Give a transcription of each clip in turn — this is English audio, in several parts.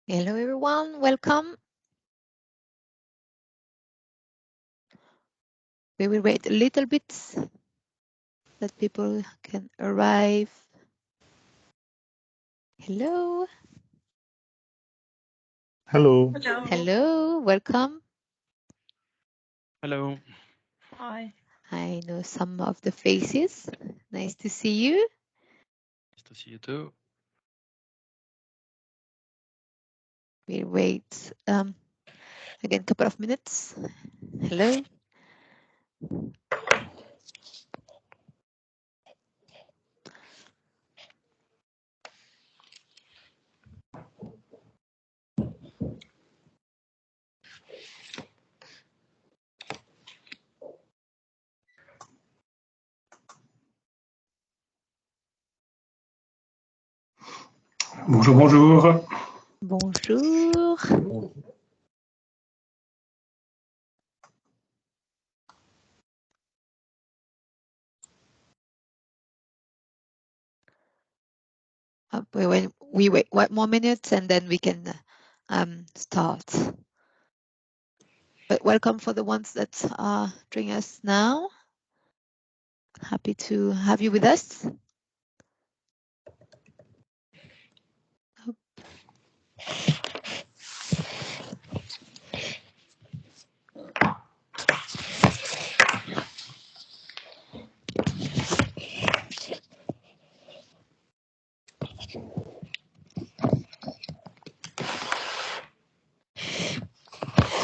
Hello everyone, welcome. We will wait a little bit that people can arrive. Hello. Hello. Hello. Hello, welcome. Hello. Hi. I know some of the faces. Nice to see you. Nice to see you too. We'll wait again a couple of minutes. Hello. Bonjour, bonjour. Bonjour. We wait 1 more minute and then we can start. But welcome for the ones that are joining us now. Happy to have you with us.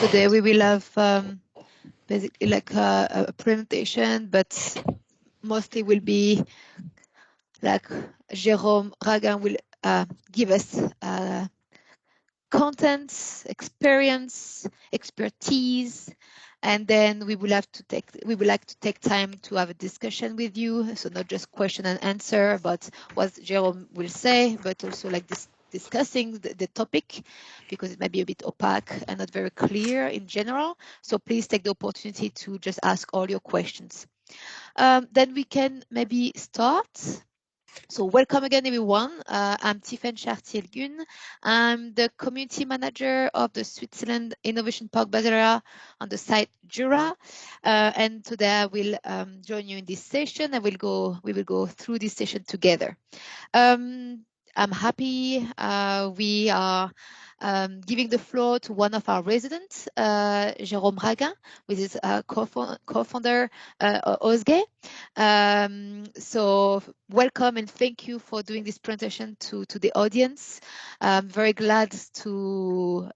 Today we will have basically like a presentation, but mostly will be like Jérôme Raguin will give us contents, experience, expertise, and then we would like to take time to have a discussion with you. So not just question and answer about what Jérôme will say, but also like discussing the topic, because it might be a bit opaque and not very clear in general. So please take the opportunity to just ask all your questions. Then we can maybe start. So welcome again, everyone. I'm Tiffaine Chartier-Gun. I'm the community manager of the Switzerland Innovation Park Basel area on the site Jura. And today I will join you in this session and we will go through this session together. I'm happy we are giving the floor to one of our residents, Jérôme Raguin, with his co-founder, Osge. So welcome and thank you for doing this presentation to the audience. I'm very glad to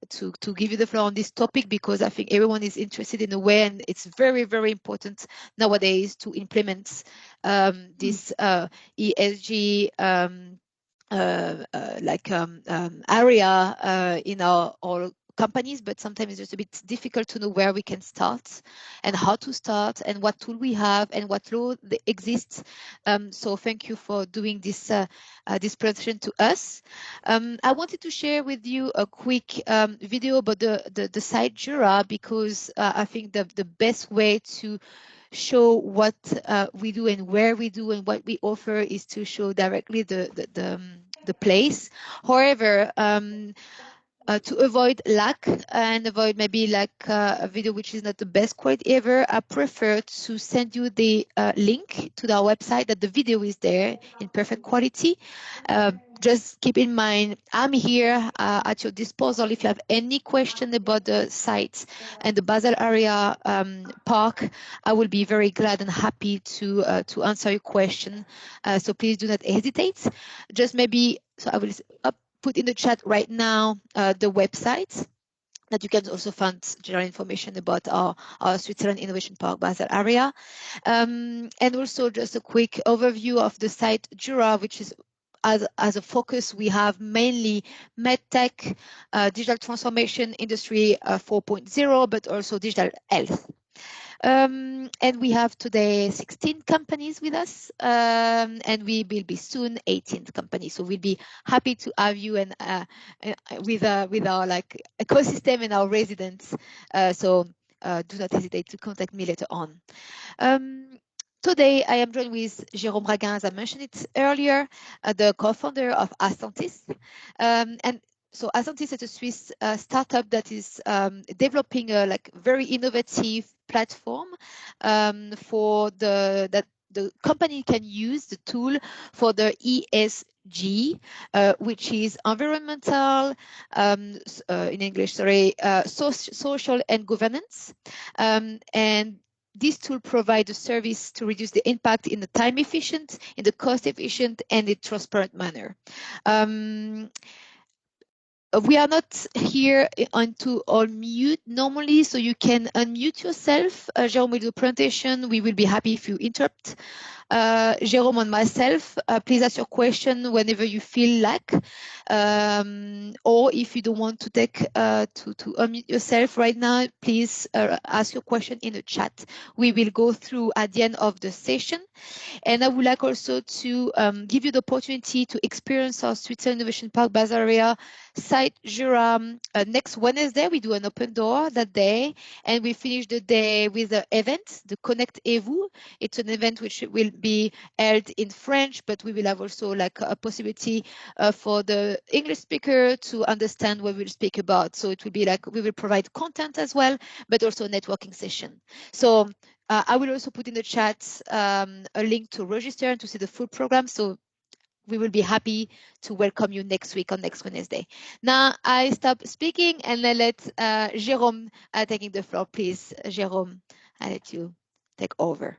give you the floor on this topic, because I think everyone is interested in a way, and it's very, very important nowadays to implement this ESG area in our companies, but sometimes it's just a bit difficult to know where we can start and how to start and what tool we have and what law exists. So thank you for doing this this presentation to us. I wanted to share with you a quick video about the site Jura, because I think the best way to show what we do and where we do and what we offer is to show directly the place. However, to avoid lag and avoid maybe like a video which is not the best quality ever, I prefer to send you the link to our website that the video is there in perfect quality. Just keep in mind, I'm here at your disposal if you have any question about the site and the Basel area park. I will be very glad and happy to answer your question. So please do not hesitate. Just maybe, so I will put in the chat right now the website that you can also find general information about our Switzerland Innovation Park Basel area. And also just a quick overview of the site Jura, which is as a focus, we have mainly medtech, digital transformation, industry 4.0, but also digital health. And we have today 16 companies with us, and we will be soon 18th company. So we'll be happy to have you and with our like ecosystem and our residents. So do not hesitate to contact me later on. Today, I am joined with Jérôme Raguin, as I mentioned it earlier, the co-founder of Astantis. And So Ascentis is a Swiss startup that is developing a like very innovative platform for that the company can use the tool for the ESG, which is environmental, in English, sorry, social and governance. And this tool provides a service to reduce the impact in a time efficient, in the cost efficient, and in transparent manner. We are not here onto all mute normally, so you can unmute yourself. Jérôme will do a presentation. We will be happy if you interrupt. Jérôme and myself, please ask your question whenever you feel like, or if you don't want to take to unmute yourself right now, please ask your question in the chat. We will go through at the end of the session. And I would like also to give you the opportunity to experience our Switzerland Innovation Park Basel area site Jura. Next Wednesday, we do an open door that day, and we finish the day with the event, the Connect et vous. It's an event which will be held in French, but we will have also like a possibility for the English speaker to understand what we'll speak about. So it will be like we will provide content as well, but also a networking session. So I will also put in the chat a link to register and to see the full program. So we will be happy to welcome you next week on next Wednesday. Now I stop speaking and I let Jérôme taking the floor, please. Jérôme, I let you take over.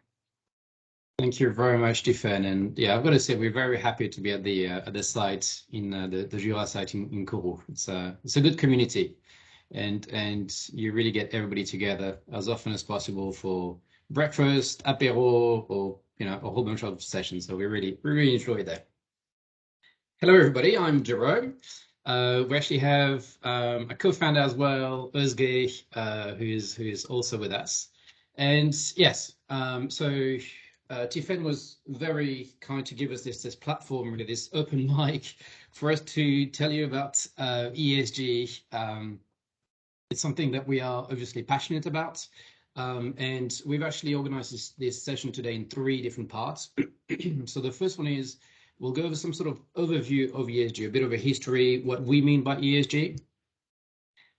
Thank you very much, Stéphane. And yeah, I've got to say we're very happy to be at the site in the Jura site in Kourou. It's a good community, and you really get everybody together as often as possible for breakfast, apéro, or a whole bunch of sessions. So we really enjoy that. Hello, everybody. I'm Jerome. We actually have a co-founder as well, Özge, who is also with us. And yes, so Tiffen was very kind to give us this platform, really, this open mic for us to tell you about ESG. It's something that we are obviously passionate about. And we've actually organized this session today in 3 different parts. So the first one is we'll go over some sort of overview of ESG, a bit of a history, what we mean by ESG.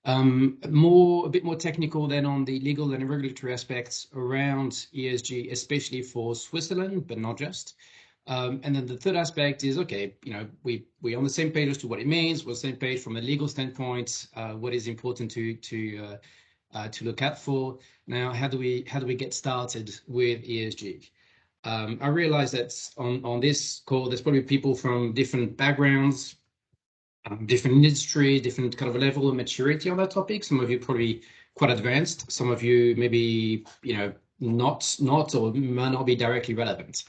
A bit more technical than on the legal and regulatory aspects around ESG, especially for Switzerland, but not just. And then the third aspect is, okay, we're on the same page as to what it means. We're on the same page from a legal standpoint, what is important to look out for. Now, how do we get started with ESG? I realize that on this call, there's probably people from different backgrounds, different industry, different kind of level of maturity on that topic. Some of you probably quite advanced. Some of you maybe, not or might not be directly relevant.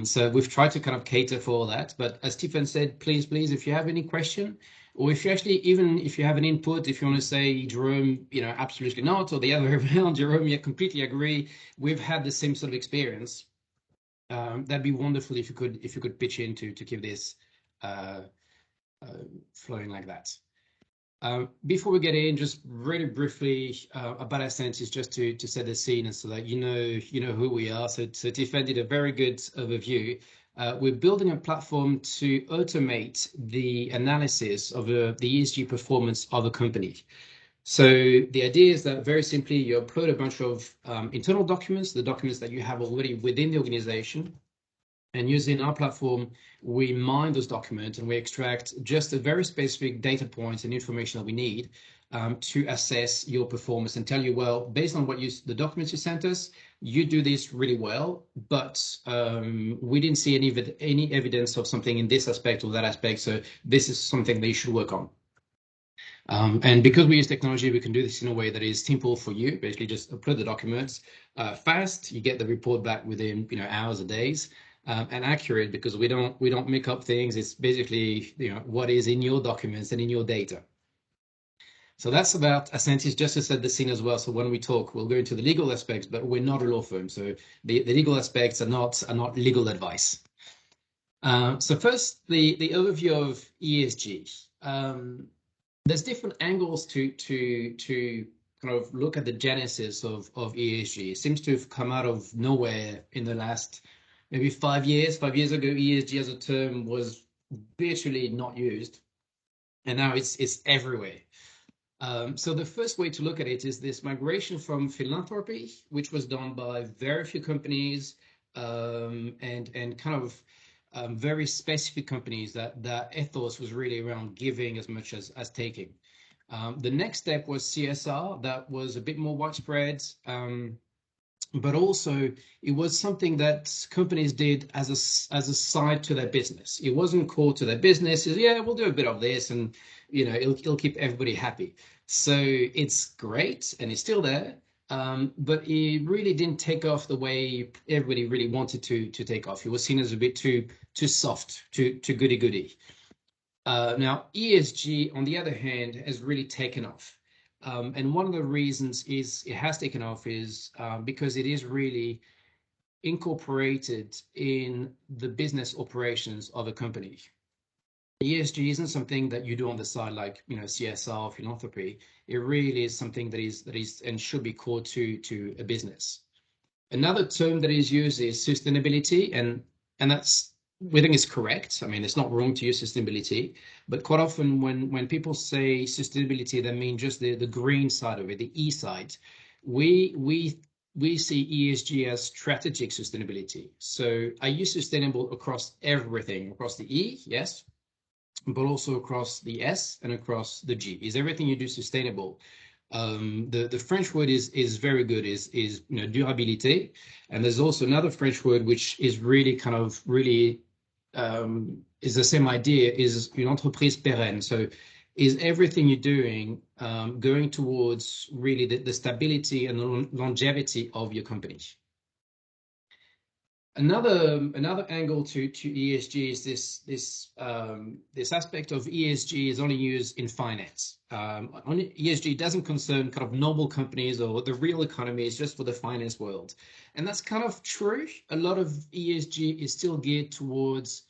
So we've tried to kind of cater for all that. But as Stephen said, please, if you have any question, or if you actually, even if you have an input, if you want to say, Jerome, absolutely not, or the other way around, Jerome, you completely agree. We've had the same sort of experience. That'd be wonderful if you could pitch in to keep this flowing like that. Before we get in, just really briefly about Ascentis, just to set the scene and so that you know who we are. So Tiffen did a very good overview. We're building a platform to automate the analysis of the ESG performance of a company. So the idea is that very simply, you upload a bunch of internal documents, the documents that you have already within the organization. And using our platform, we mine those documents and we extract just a very specific data points and information that we need to assess your performance and tell you, well, based on the documents you sent us, you do this really well, but we didn't see any evidence of something in this aspect or that aspect. So this is something that you should work on. And because we use technology, we can do this in a way that is simple for you. Basically, just upload the documents fast. You get the report back within hours or days. And accurate, because we don't make up things. It's basically what is in your documents and in your data. So that's about Ascentis, just to set the scene as well. So when we talk, we'll go into the legal aspects, but we're not a law firm, so the legal aspects are not legal advice. So first, the overview of ESG. There's different angles to kind of look at the genesis of ESG. It seems to have come out of nowhere in the last maybe 5 years. 5 years ago, ESG as a term was virtually not used. and now it's everywhere. So the first way to look at it is this migration from philanthropy, which was done by very few companies, and kind of very specific companies that ethos was really around giving as much as taking. The next step was CSR. That was a bit more widespread, but also it was something that companies did as a side to their business. It wasn't core to their business. It's, yeah, we'll do a bit of this, and it'll keep everybody happy. So it's great, and it's still there, but it really didn't take off the way everybody really wanted to take off. It was seen as a bit too soft, too goody. Now, ESG, on the other hand, has really taken off. And one of the reasons is it has taken off is because it is really incorporated in the business operations of a company. ESG isn't something that you do on the side like CSR, philanthropy. It really is something that is and should be core to a business. Another term that is used is sustainability, and that's, we think it's correct. I mean, it's not wrong to use sustainability, but quite often when people say sustainability, they mean just the green side of it, the E side. We see ESG as strategic sustainability. So I use sustainable across everything, across the E, yes, but also across the S and across the G. Is everything you do sustainable? The French word is very good, is durabilité, and there's also another French word which is really kind of is the same idea, is une entreprise pérenne. So is everything you're doing going towards really the stability and the longevity of your company? Another angle to ESG is this aspect of ESG is only used in finance. ESG doesn't concern kind of normal companies or the real economy. It's just for the finance world, and that's kind of true. A lot of ESG is still geared towards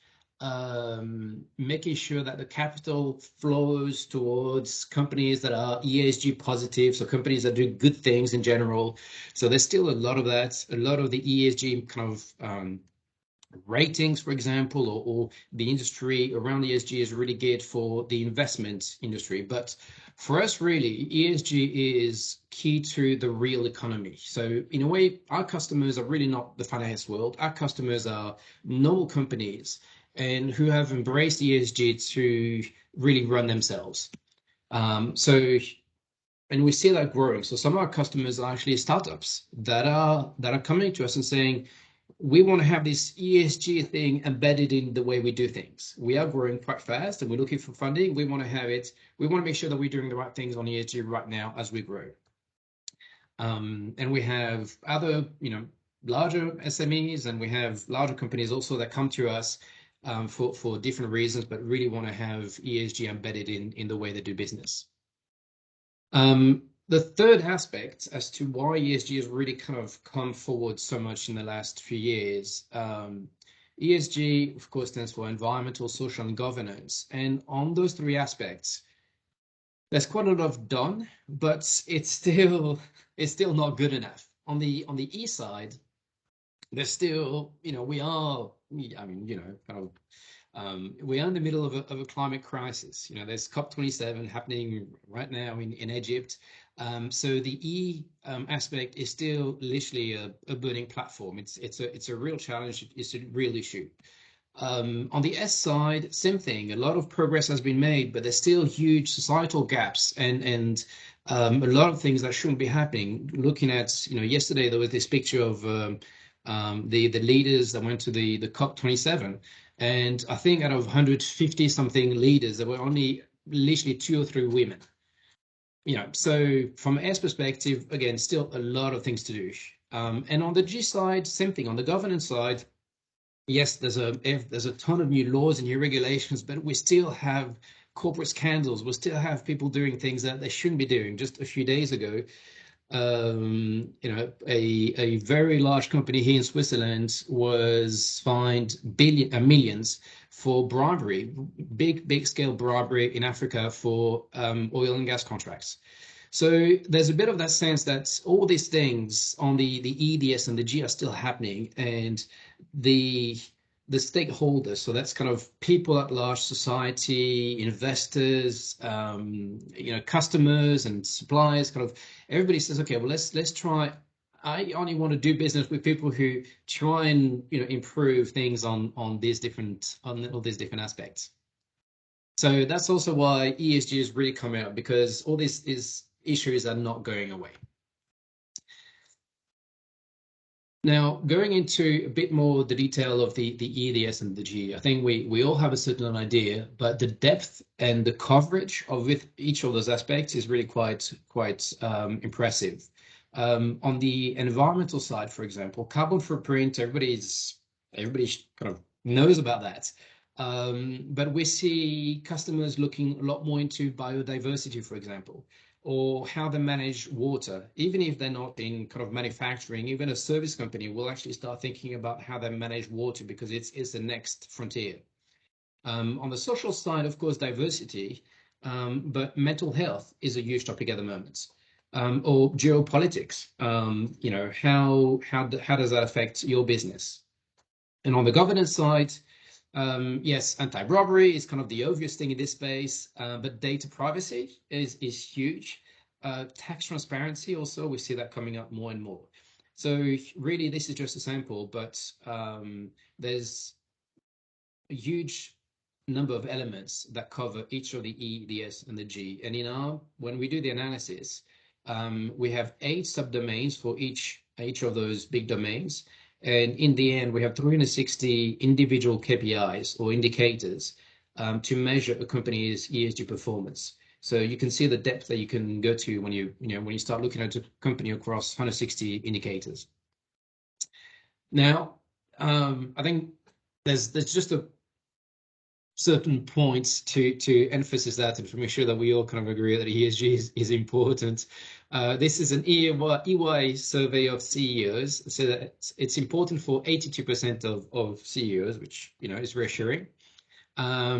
making sure that the capital flows towards companies that are ESG positive, so companies that do good things in general. So there's still a lot of that, a lot of the ESG kind of ratings, for example, or the industry around ESG is really geared for the investment industry. But for us, really, ESG is key to the real economy. So in a way, our customers are really not the finance world. Our customers are normal companies and who have embraced ESG to really run themselves. And we see that growing. So some of our customers are actually startups that are coming to us and saying, we want to have this ESG thing embedded in the way we do things. We are growing quite fast and we're looking for funding. We want to have it. We want to make sure that we're doing the right things on ESG right now as we grow. And we have other, larger SMEs, and we have larger companies also that come to us for different reasons, but really want to have ESG embedded in the way they do business. The third aspect as to why ESG has really kind of come forward so much in the last few years, ESG, of course, stands for environmental, social, and governance. And on those three aspects, there's quite a lot of done, but it's still not good enough. On the E side, there's still, we are in the middle of a climate crisis. There's COP27 happening right now in Egypt. So the E aspect is still literally a burning platform. It's a real challenge. It's a real issue. On the S side, same thing. A lot of progress has been made, but there's still huge societal gaps and a lot of things that shouldn't be happening. Looking at, yesterday there was this picture of the leaders that went to the COP27, and I think out of 150 something leaders, there were only literally 2 or 3 women. So from S perspective, again, still a lot of things to do. And on the G side, same thing. On the governance side, yes, there's a ton of new laws and new regulations, but we still have corporate scandals. We still have people doing things that they shouldn't be doing. Just a few days ago, a very large company here in Switzerland was fined millions for bribery, big scale bribery in Africa for oil and gas contracts. So there's a bit of that sense that all these things on the E, the S, and the G are still happening, and the the stakeholders, so that's kind of people at large, society, investors, customers and suppliers, kind of everybody says, okay, well, let's try. I only want to do business with people who try and improve things on all these different aspects. So that's also why ESG is really coming up, because all these issues are not going away. Now, going into a bit more the detail of the E, the S, and the G, I think we all have a certain idea, but the depth and the coverage of each of those aspects is really quite impressive. On the environmental side, for example, carbon footprint, everybody kind of knows about that. But we see customers looking a lot more into biodiversity, for example, or how they manage water. Even if they're not in kind of manufacturing, even a service company will actually start thinking about how they manage water, because it's the next frontier. On the social side, of course, diversity, but mental health is a huge topic at the moment. Or geopolitics, how does that affect your business? And on the governance side, yes, anti-robbery is kind of the obvious thing in this space, but data privacy is huge. Tax transparency also, we see that coming up more and more. So really, this is just a sample, but there's a huge number of elements that cover each of the E, the S, and the G. And when we do the analysis, we have 8 subdomains for each of those big domains. And in the end, we have 360 individual KPIs or indicators to measure a company's ESG performance. So you can see the depth that you can go to when you start looking at a company across 160 indicators. Now, I think there's just a certain points to emphasize that, and to make sure that we all kind of agree that ESG is important. This is an EY survey of CEOs, so that it's important for 82% of CEOs, which is reassuring.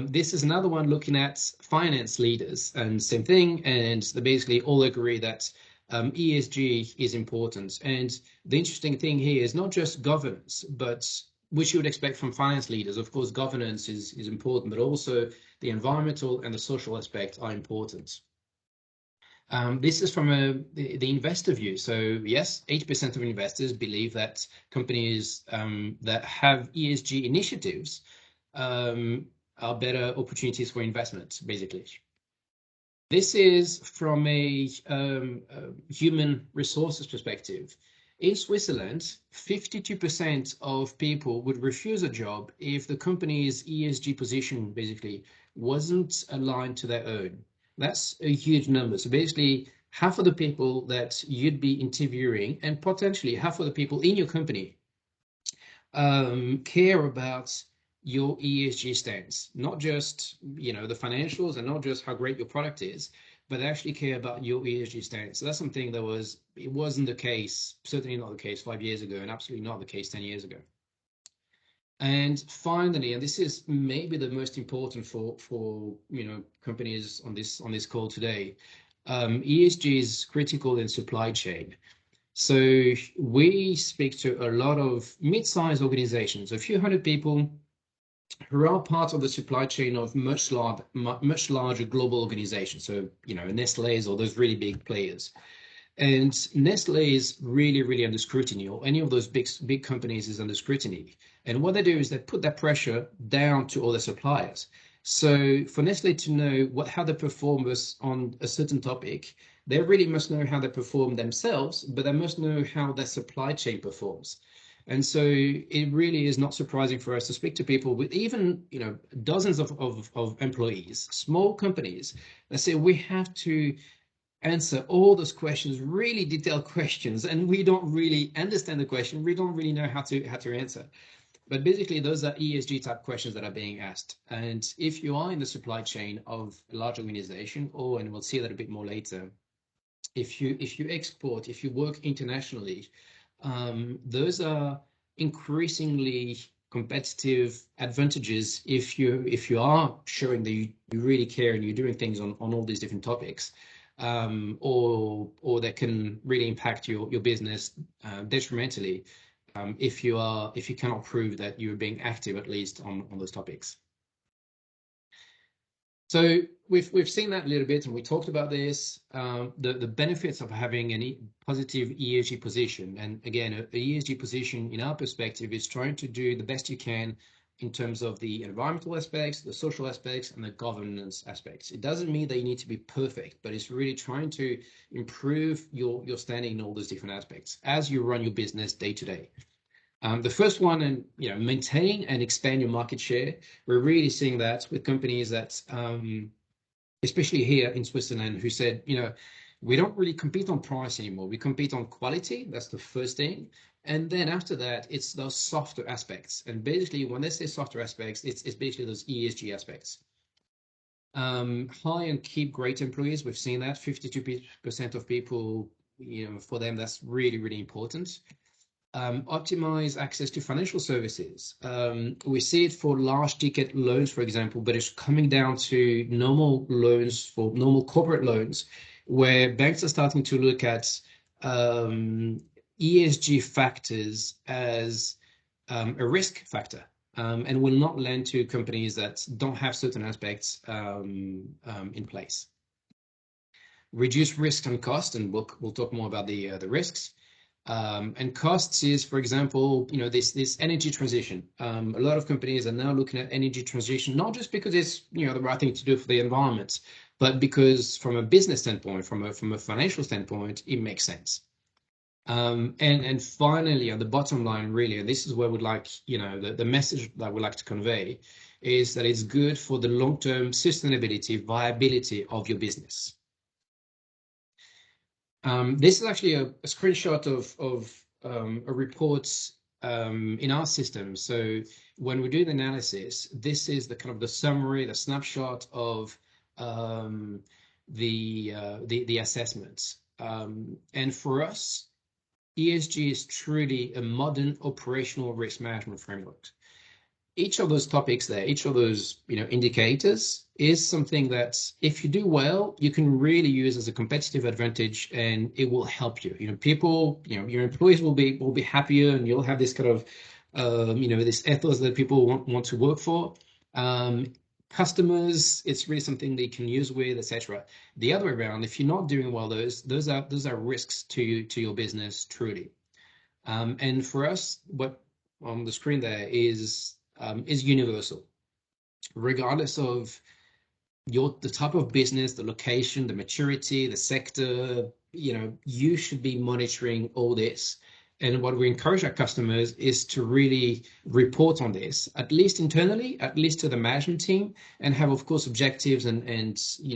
This is another one looking at finance leaders, and same thing, and they basically all agree that ESG is important. And the interesting thing here is not just governance, but which you would expect from finance leaders. Of course, governance is important, but also the environmental and the social aspect are important. This is from the investor view. So yes, 80% of investors believe that companies that have ESG initiatives are better opportunities for investment, basically. This is from a human resources perspective. In Switzerland, 52% of people would refuse a job if the company's ESG position basically wasn't aligned to their own. That's a huge number. So basically, half of the people that you'd be interviewing, and potentially half of the people in your company, care about your ESG stance, not just the financials and not just how great your product is, but actually care about your ESG stance. So that's something that wasn't the case, certainly not the case 5 years ago, and absolutely not the case 10 years ago. And finally, and this is maybe the most important for companies on this call today, ESG is critical in supply chain. So we speak to a lot of mid-sized organizations, a few hundred people who are part of the supply chain of much larger global organizations. So, Nestle's or those really big players. And Nestle is really, really under scrutiny, or any of those big companies is under scrutiny. And what they do is they put that pressure down to all the suppliers. So for Nestle to know how they perform on a certain topic, they really must know how they perform themselves, but they must know how their supply chain performs. And so it really is not surprising for us to speak to people with even dozens of employees, small companies, that say we have to answer all those questions, really detailed questions, and we don't really understand the question. We don't really know how to answer. But basically, those are ESG type questions that are being asked. And if you are in the supply chain of a large organization, and we'll see that a bit more later, if you export, if you work internationally, those are increasingly competitive advantages if you are showing that you really care and you're doing things on all these different topics, or that can really impact your business detrimentally. if you cannot prove that you're being active at least on those topics. So we've seen that a little bit, and we talked about this, the benefits of having a positive ESG position. And again, a ESG position in our perspective is trying to do the best you can in terms of the environmental aspects, the social aspects, and the governance aspects. It doesn't mean that you need to be perfect, but it's really trying to improve your standing in all those different aspects as you run your business day to day. The first one, and maintain and expand your market share. We're really seeing that with companies that, especially here in Switzerland, who said, we don't really compete on price anymore. We compete on quality. That's the first thing. And then after that, it's those softer aspects. And basically, when they say softer aspects, it's basically those ESG aspects. Hire and keep great employees. We've seen that 52% of people, for them, that's really, really important. Optimize access to financial services. We see it for large ticket loans, for example, but it's coming down to normal loans, for normal corporate loans, where banks are starting to look at ESG factors as a risk factor, and will not lend to companies that don't have certain aspects in place. Reduce risk and cost, and we'll talk more about the risks. And costs is, for example, this energy transition. A lot of companies are now looking at energy transition, not just because it's the right thing to do for the environment, but because from a business standpoint, from a financial standpoint, it makes sense. And finally, on the bottom line, really, and this is where we'd like, the message that we'd like to convey is that it's good for the long-term sustainability, viability of your business. This is actually a screenshot of a report in our system. So when we do the analysis, this is the kind of the summary, the snapshot of the assessments. And for us, ESG is truly a modern operational risk management framework. Each of those topics there, each of those indicators is something that if you do well, you can really use as a competitive advantage, and it will help you. People, your employees will be happier, and you'll have this kind of this ethos that people want to work for. Customers, it's really something they can use with, etc. The other way around, if you're not doing well, those are risks to your business, truly. And for us, what on the screen there is universal, regardless of the type of business, the location, the maturity, the sector. You should be monitoring all this. And what we encourage our customers is to really report on this, at least internally, at least to the management team, and have, of course, objectives and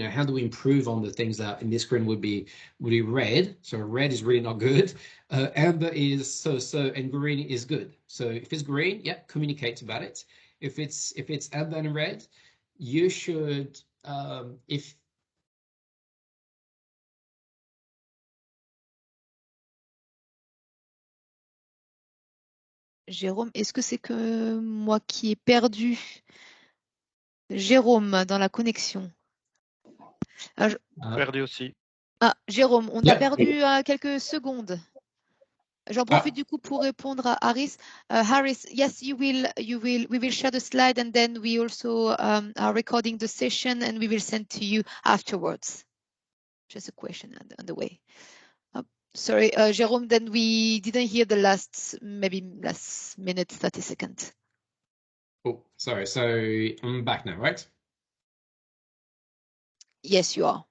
how do we improve on the things that in this screen would be red. So red is really not good. Amber is so, and green is good. So if it's green, communicate about it. If it's amber and red, you should Jérôme, est-ce que c'est que moi qui ai perdu Jérôme dans la connexion? Perdu aussi. Ah, Jérôme, on t'a perdu quelques secondes. J'en profite du coup pour répondre à Harris. Harris, yes, we will share the slide, and then we also are recording the session, and we will send to you afterwards. Just a question on the way. Sorry, Jérôme, then we didn't hear the last minute, 30 seconds. Oh, sorry. So I'm back now, right? Yes, you are.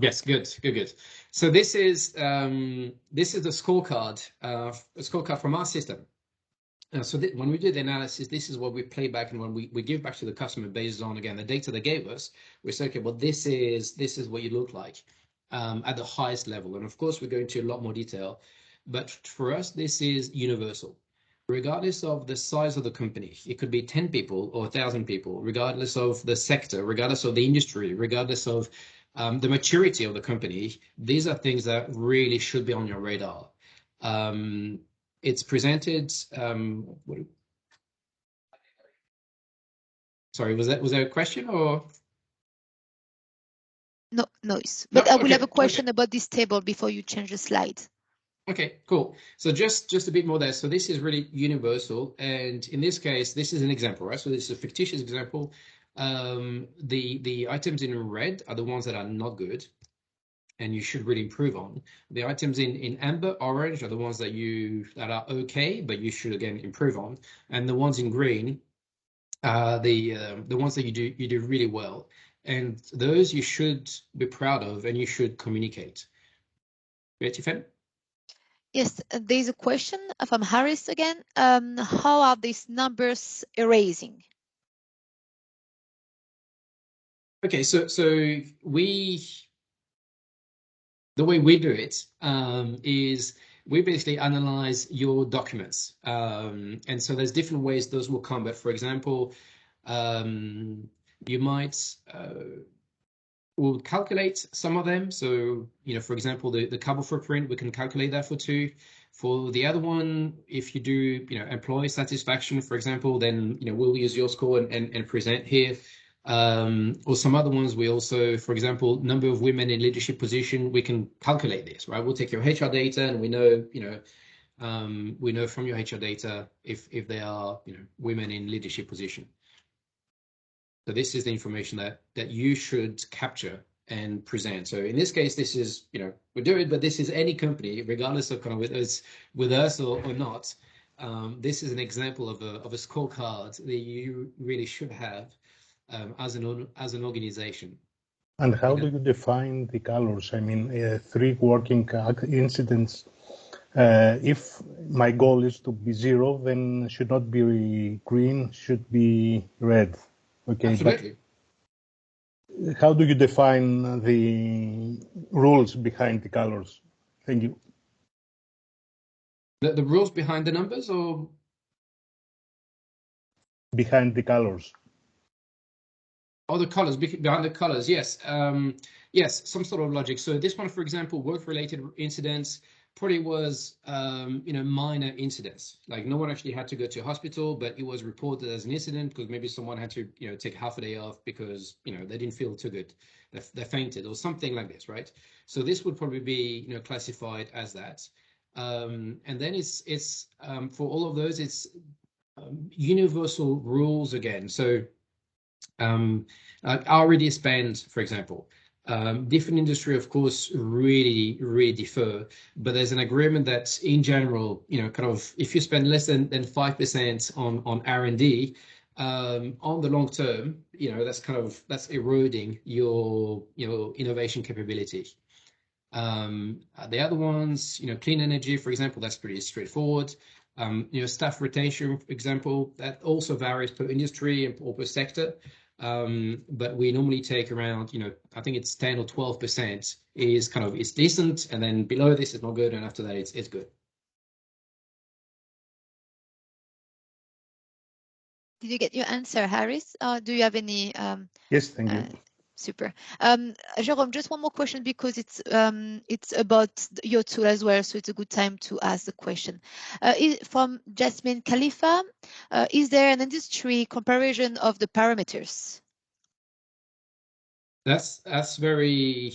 Yes, good. So this is the scorecard, a scorecard from our system. So when we do the analysis, this is what we play back, and when we give back to the customer based on, again, the data they gave us, we say, okay, well, this is what you look like at the highest level. And of course, we go into a lot more detail, but for us, this is universal. Regardless of the size of the company, it could be 10 people or 1,000 people, regardless of the sector, regardless of the industry, regardless of the maturity of the company, these are things that really should be on your radar. It's presented. Sorry, was that a question or? No, noise. But I will have a question about this table before you change the slide. Okay, cool. So just a bit more there. So this is really universal, and in this case, this is an example, right? So this is a fictitious example. The items in red are the ones that are not good, and you should really improve on. The items in amber, orange are the ones that are okay, but you should again improve on. And the ones in green are the ones that you do really well. And those you should be proud of, and you should communicate. Yeah, Tiffany? Yes, there's a question from Harris again. How are these numbers erasing? Okay, so the way we do it is we basically analyze your documents. And so there's different ways those will come. But for example, you might we'll calculate some of them. So, for example, the carbon footprint, we can calculate that for 2. For the other one, if you do, employee satisfaction, for example, then, we'll use your score and present here. Or some other ones, we also, for example, number of women in leadership position, we can calculate this, right? We'll take your HR data and we know from your HR data if they are, women in leadership position. So this is the information that you should capture and present. So in this case, this is, we do it, but this is any company, regardless of kind of with us or not. This is an example of a scorecard that you really should have as an organization. And how do you define the colors? I mean, 3 working incidents. If my goal is to be 0, then should not be green, should be red. Okay, absolutely. But how do you define the rules behind the colors? Thank you. The rules behind the numbers, or behind the colors? Oh, the colors, behind the colors, yes. Yes, some sort of logic. So this one, for example, work-related incidents probably was, minor incidents. Like no one actually had to go to a hospital, but it was reported as an incident because maybe someone had to, take half a day off because, they didn't feel too good. They fainted or something like this, right? So this would probably be, classified as that. And then it's for all of those, it's universal rules again. So R&D spend, for example, different industry, of course, really differ. But there's an agreement that, in general, kind of, if you spend less than 5% on R&D, on the long term, that's eroding your innovation capability. The other ones, clean energy, for example, that's pretty straightforward. Staff retention, for example, that also varies per industry and or per sector. But we normally take around, I think it's 10 or 12% is kind of, it's decent, and then below this is not good, and after that it's good. Did you get your answer, Harris? Do you have any? Yes, thank you. Super. Jérôme, just one more question because it's about your tool as well, so it's a good time to ask the question. From Jasmine Khalifa, is there an industry comparison of the parameters? That's very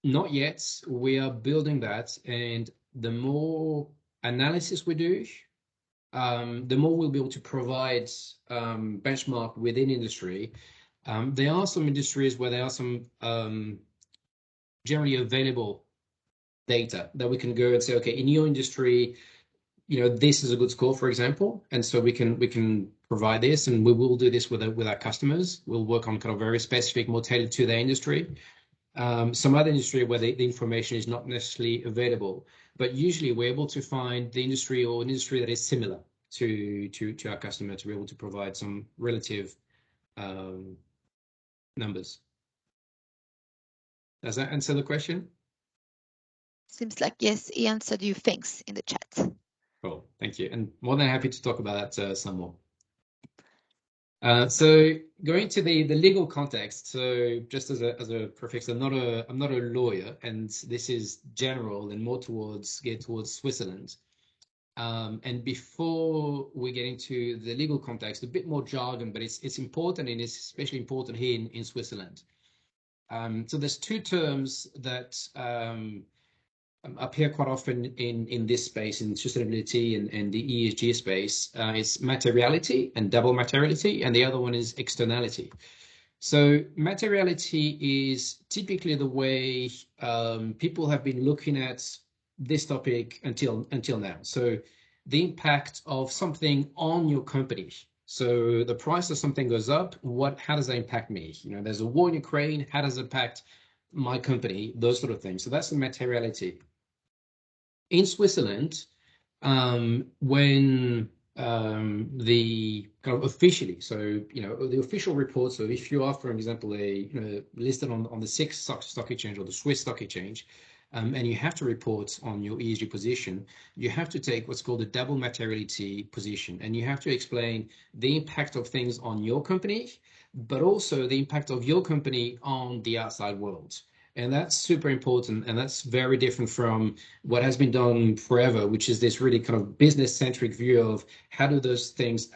not yet. We are building that, and the more analysis we do, the more we'll be able to provide benchmark within industry. There are some industries where there are some generally available data that we can go and say, okay, in your industry, this is a good score, for example, and so we can provide this, and we will do this with our customers. We'll work on kind of very specific, more tailored to their industry. Some other industry where the information is not necessarily available, but usually we're able to find the industry or an industry that is similar to our customer to be able to provide some relative numbers. Does that answer the question? Seems like yes, he answered you. Thanks in the chat. Cool, thank you, and more than happy to talk about that some more. So going to the legal context. So just as a prefix, I'm not a lawyer, and this is general and more towards Switzerland. And before we get into the legal context, a bit more jargon, but it's important, and it's especially important here in Switzerland. So there's 2 terms that appear quite often in this space, in sustainability and the ESG space. It's materiality and double materiality, and the other one is externality. So materiality is typically the way people have been looking at this topic until now. So the impact of something on your company. So the price of something goes up, how does that impact me? You know, there's a war in Ukraine, how does it impact my company? Those sort of things. So that's the materiality. In Switzerland, when the kind of officially, so the official report. So if you are, for example, listed on the SIX stock exchange or the Swiss stock exchange, and you have to report on your ESG position, you have to take what's called a double materiality position, and you have to explain the impact of things on your company, but also the impact of your company on the outside world. And that's super important, and that's very different from what has been done forever, which is this really kind of business-centric view of how do those things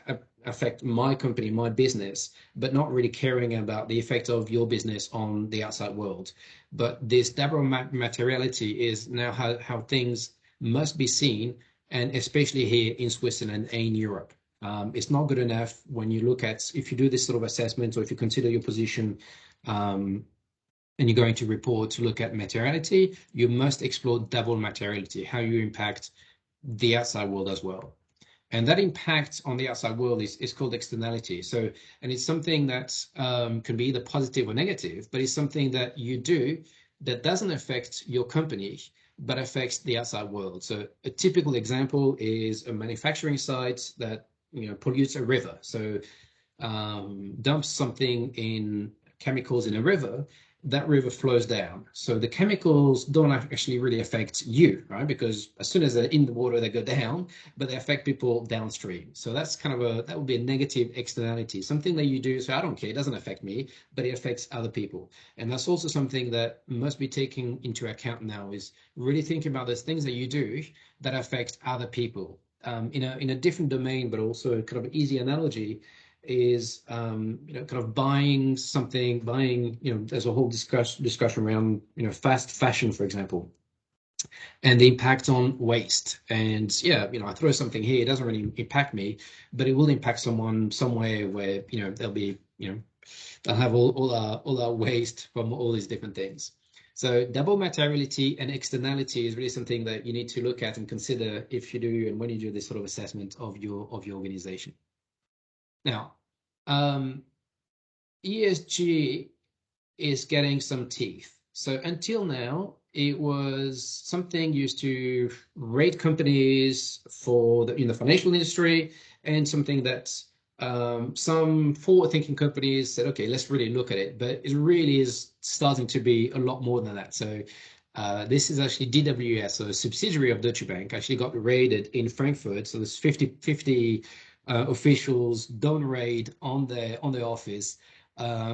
affect my company, my business, but not really caring about the effect of your business on the outside world. But this double materiality is now how things must be seen, and especially here in Switzerland and in Europe. It's not good enough when you look at, if you do this sort of assessment, or if you consider your position, and you're going to report to look at materiality, you must explore double materiality, how you impact the outside world as well. And that impact on the outside world is called externality. So, and it's something that can be either positive or negative, but it's something that you do that doesn't affect your company, but affects the outside world. So a typical example is a manufacturing site that pollutes a river. So dumps something in chemicals in a river, that river flows down. So the chemicals don't actually really affect you, right? Because as soon as they're in the water, they go down, but they affect people downstream. So that's kind of that would be a negative externality, something that you do. So I don't care, it doesn't affect me, but it affects other people. And that's also something that must be taken into account now, is really thinking about those things that you do that affect other people. In a different domain, but also kind of easy analogy, is kind of buying something, there's a whole discussion around fast fashion, for example, and the impact on waste. And I throw something here, it doesn't really impact me, but it will impact someone somewhere where they'll be they'll have all our waste from all these different things. So double materiality and externality is really something that you need to look at and consider if you do, and when you do this sort of assessment of your organization. Now, ESG is getting some teeth. So until now, it was something used to rate companies in the financial industry, and something that some forward-thinking companies said, okay, let's really look at it. But it really is starting to be a lot more than that. So this is actually DWS, so a subsidiary of Deutsche Bank, actually got raided in Frankfurt. So there's 50 officials done raid on their office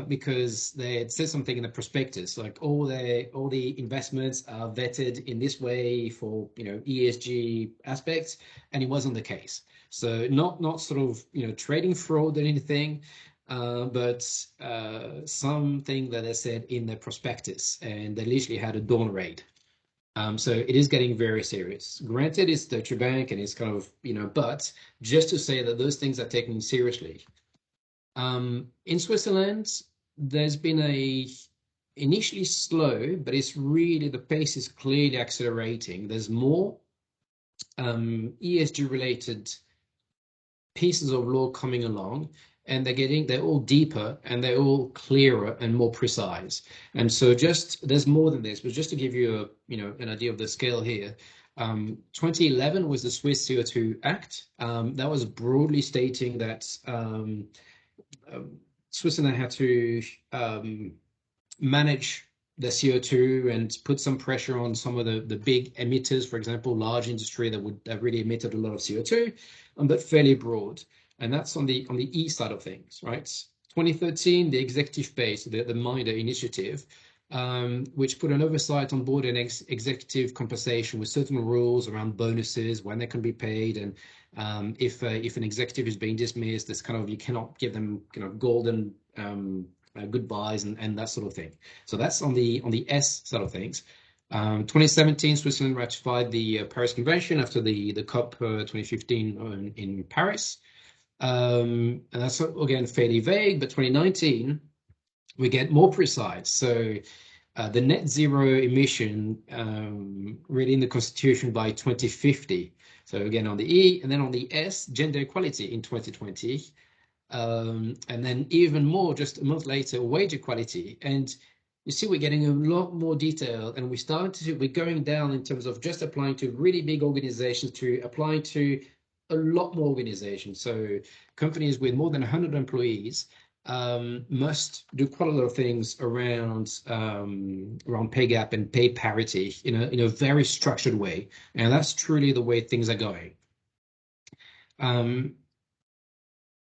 because they had said something in the prospectus, like all the investments are vetted in this way for ESG aspects, and it wasn't the case. So not sort of trading fraud or anything, but something that they said in the prospectus, and they literally had a dawn raid. So it is getting very serious. Granted, it's Deutsche Bank, and it's kind of, but just to say that those things are taken seriously. In Switzerland, there's been initially slow, but it's really, the pace is clearly accelerating. There's more ESG related pieces of law coming along, and they're all deeper, and they're all clearer and more precise. And so there's more than this, but just to give you an idea of the scale here, 2011 was the Swiss CO2 Act. That was broadly stating that Switzerland had to manage the CO2 and put some pressure on some of the big emitters, for example, large industry that really emitted a lot of CO2, but fairly broad. And that's on the E side of things, right? 2013, the executive base, the MIDA initiative, which put an oversight on board and executive compensation with certain rules around bonuses, when they can be paid, and if an executive is being dismissed, there's you cannot give them golden goodbyes and that sort of thing. So that's on the S side of things. 2017, Switzerland ratified the Paris Convention after the COP 2015 in Paris. And that's, again, fairly vague, but 2019, we get more precise. So the net zero emission really in the Constitution by 2050. So again, on the E, and then on the S, gender equality in 2020. And then even more, just a month later, wage equality. And you see, we're getting a lot more detail, and we're going down in terms of just applying to really big organizations to applying to a lot more organizations. So companies with more than 100 employees must do quite a lot of things around pay gap and pay parity in a very structured way, and that's truly the way things are going.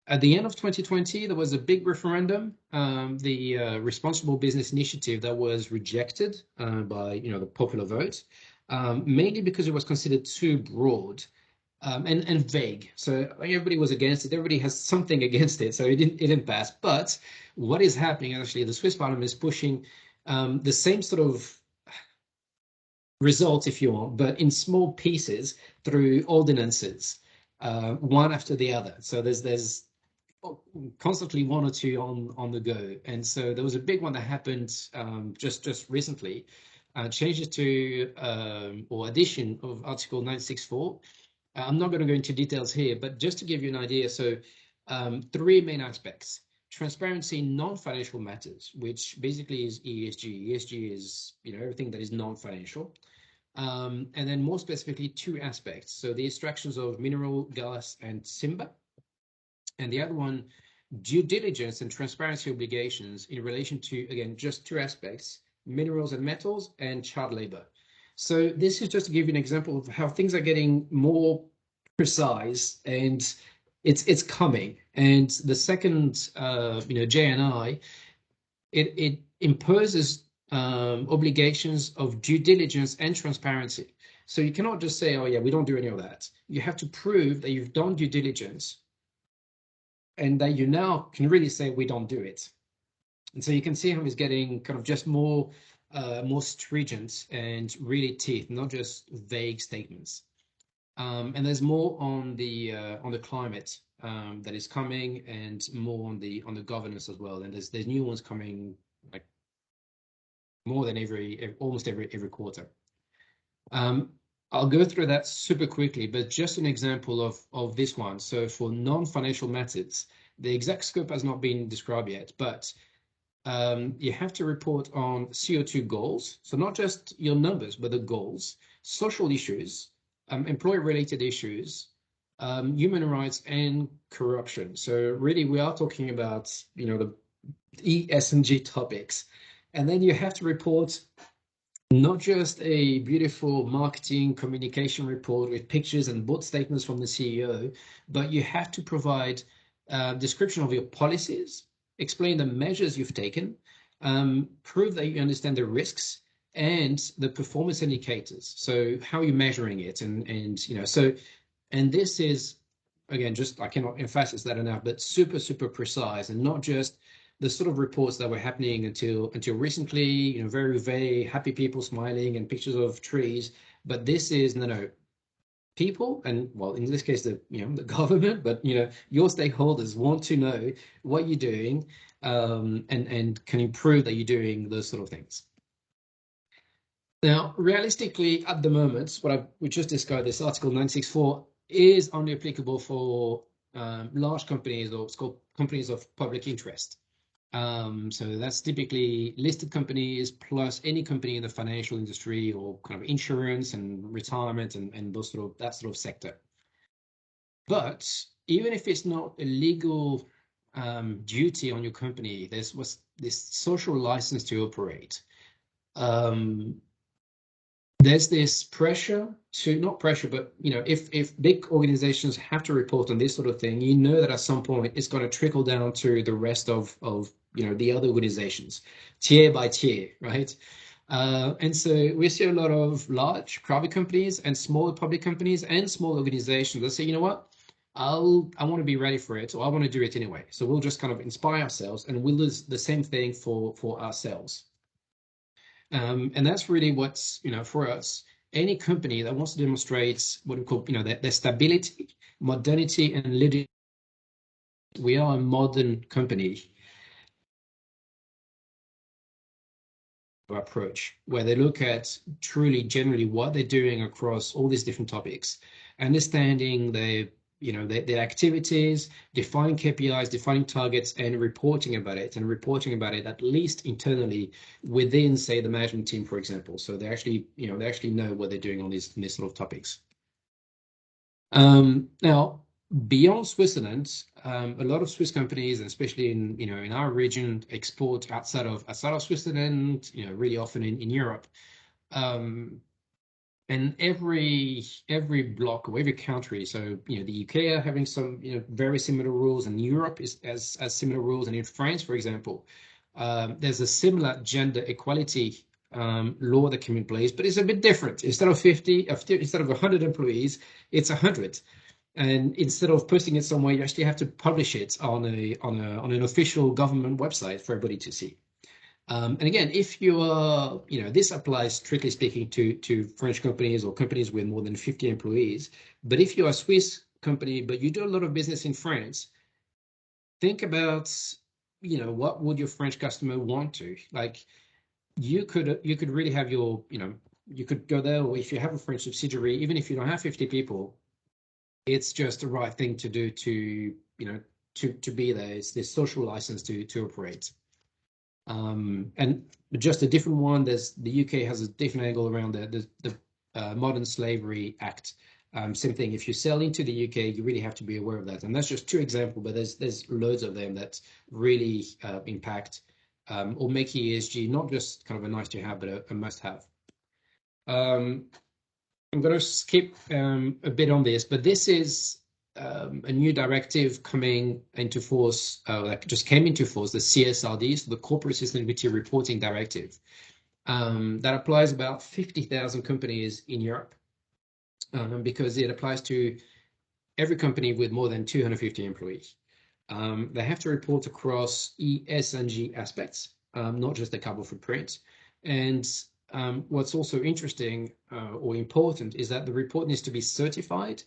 At the end of 2020, there was a big referendum, the Responsible Business Initiative, that was rejected by the popular vote, mainly because it was considered too broad and vague. So everybody was against it. Everybody has something against it, so it didn't pass. But what is happening, actually, the Swiss Parliament is pushing the same sort of results, if you want, but in small pieces through ordinances, one after the other. So there's constantly one or two on the go. And so there was a big one that happened just recently, changes to or addition of Article 964. I'm not going to go into details here, but just to give you an idea, so three main aspects. Transparency in non-financial matters, which basically is ESG. ESG is everything that is non-financial. And then more specifically, two aspects. So the extractions of mineral, gas, and timber. And the other one, due diligence and transparency obligations in relation to, again, just two aspects, minerals and metals and child labor. So this is just to give you an example of how things are getting more precise, and it's coming. And the second, JNI, it imposes obligations of due diligence and transparency. So you cannot just say, oh yeah, we don't do any of that. You have to prove that you've done due diligence, and that you now can really say we don't do it. And so you can see how it's getting kind of just more stringent and really teeth, not just vague statements. And there's more on the climate that is coming, and more on the governance as well. And there's new ones coming, like more than almost every quarter. I'll go through that super quickly, but just an example of this one. So for non-financial matters, the exact scope has not been described yet, but you have to report on CO2 goals. So not just your numbers, but the goals, social issues, employee-related issues, human rights, and corruption. So really, we are talking about the ESG topics, and then you have to report not just a beautiful marketing communication report with pictures and bold statements from the CEO, but you have to provide a description of your policies, explain the measures you've taken, prove that you understand the risks and the performance indicators. So how are you measuring it? And this is, again, just, I cannot emphasize that enough, but super, super precise, and not just the sort of reports that were happening until recently, very vague, happy people smiling and pictures of trees. But this is no people, and well, in this case, the government, but your stakeholders want to know what you're doing, and can you prove that you're doing those sort of things. Now, realistically, at the moment, we just discussed, this Article 964 is only applicable for large companies, or it's called companies of public interest. So that's typically listed companies plus any company in the financial industry, or kind of insurance and retirement and that sort of sector. But even if it's not a legal duty on your company, there's this social license to operate. There's this pressure to, not pressure, but if big organizations have to report on this sort of thing, that at some point it's going to trickle down to the rest of the other organizations, tier by tier, right? And so we see a lot of large private companies and smaller public companies and small organizations that say, you know what, I want to be ready for it, or I want to do it anyway. So we'll just kind of inspire ourselves, and we'll do the same thing for ourselves. And that's really what's, for us, any company that wants to demonstrate what we call, their stability, modernity, and leadership. We are a modern company approach where they look at truly generally what they're doing across all these different topics, understanding their activities, defining KPIs, defining targets, and reporting about it, at least internally within, say, the management team, for example. So they actually know what they're doing on these sort of topics. Now, beyond Switzerland, a lot of Swiss companies, and especially in our region, export outside of Switzerland. Really often in Europe, and every block or every country. So the UK are having some very similar rules, and Europe has similar rules. And in France, for example, there's a similar gender equality law that came in place, but it's a bit different. Instead of 100 employees, it's 100. And instead of posting it somewhere, you actually have to publish it on an official government website for everybody to see. And again, if you are, this applies strictly speaking to French companies or companies with more than 50 employees. But if you're a Swiss company, but you do a lot of business in France, think about, what would your French customer want to? Like, you could really have your, you could go there, or if you have a French subsidiary, even if you don't have 50 people, it's just the right thing to do to be there. It's this social license to operate. And just a different one. The UK has a different angle around the Modern Slavery Act. Same thing. If you sell into the UK, you really have to be aware of that. And that's just two examples, but there's loads of them that really impact or make ESG not just kind of a nice to have, but a must have. I'm going to skip a bit on this, but this is a new directive coming into force, that just came into force, the CSRD, so the Corporate Sustainability Reporting Directive, that applies about 50,000 companies in Europe, because it applies to every company with more than 250 employees. They have to report across E, S, and G aspects, not just the carbon footprint. And what's also interesting or important is that the report needs to be certified.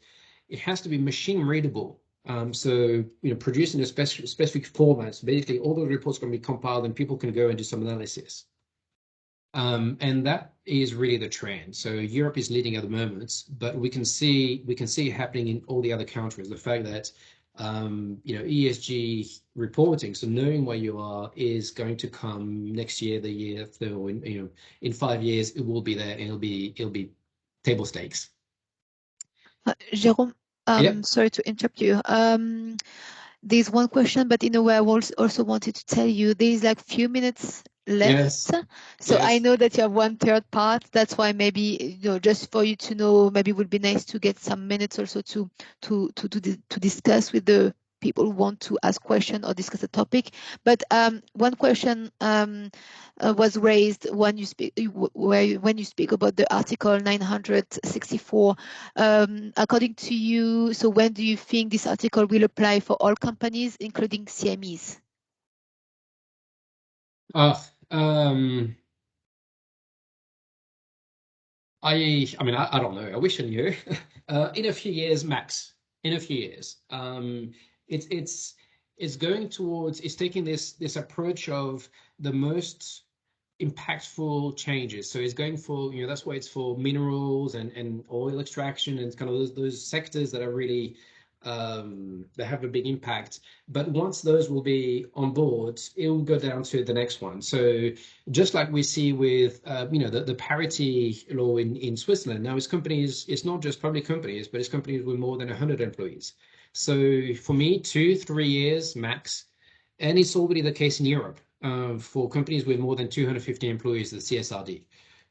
It has to be machine readable. So, produced in a specific format. So basically, all the reports can be compiled and people can go and do some analysis. And that is really the trend. So Europe is leading at the moment, but we can see it happening in all the other countries. The fact that ESG reporting, so knowing where you are, is going to come next year, the year after, or in 5 years, it will be there, and it'll be table stakes. Jérôme, Yeah. sorry to interrupt you. There's one question, but in a way, I also wanted to tell you there's like few minutes left. Yes. So Yes. I know that you have 1/3 part. That's why maybe just for you to know, maybe it would be nice to get some minutes also to discuss with the people who want to ask questions or discuss a topic. But one question was raised when you speak about the Article 964. According to you, so when do you think this article will apply for all companies, including CMEs? I mean, I don't know. I wish I knew. In a few years, max. In a few years, it's going towards. It's taking this approach of the most impactful changes. So it's going for, that's why it's for minerals and oil extraction and kind of those sectors that are really that have a big impact. But once those will be on board, it will go down to the next one. So just like we see with the parity law in Switzerland, now it's not just public companies, but it's companies with more than 100 employees. So for me, 2-3 years max, and it's already the case in Europe for companies with more than 250 employees, the CSRD.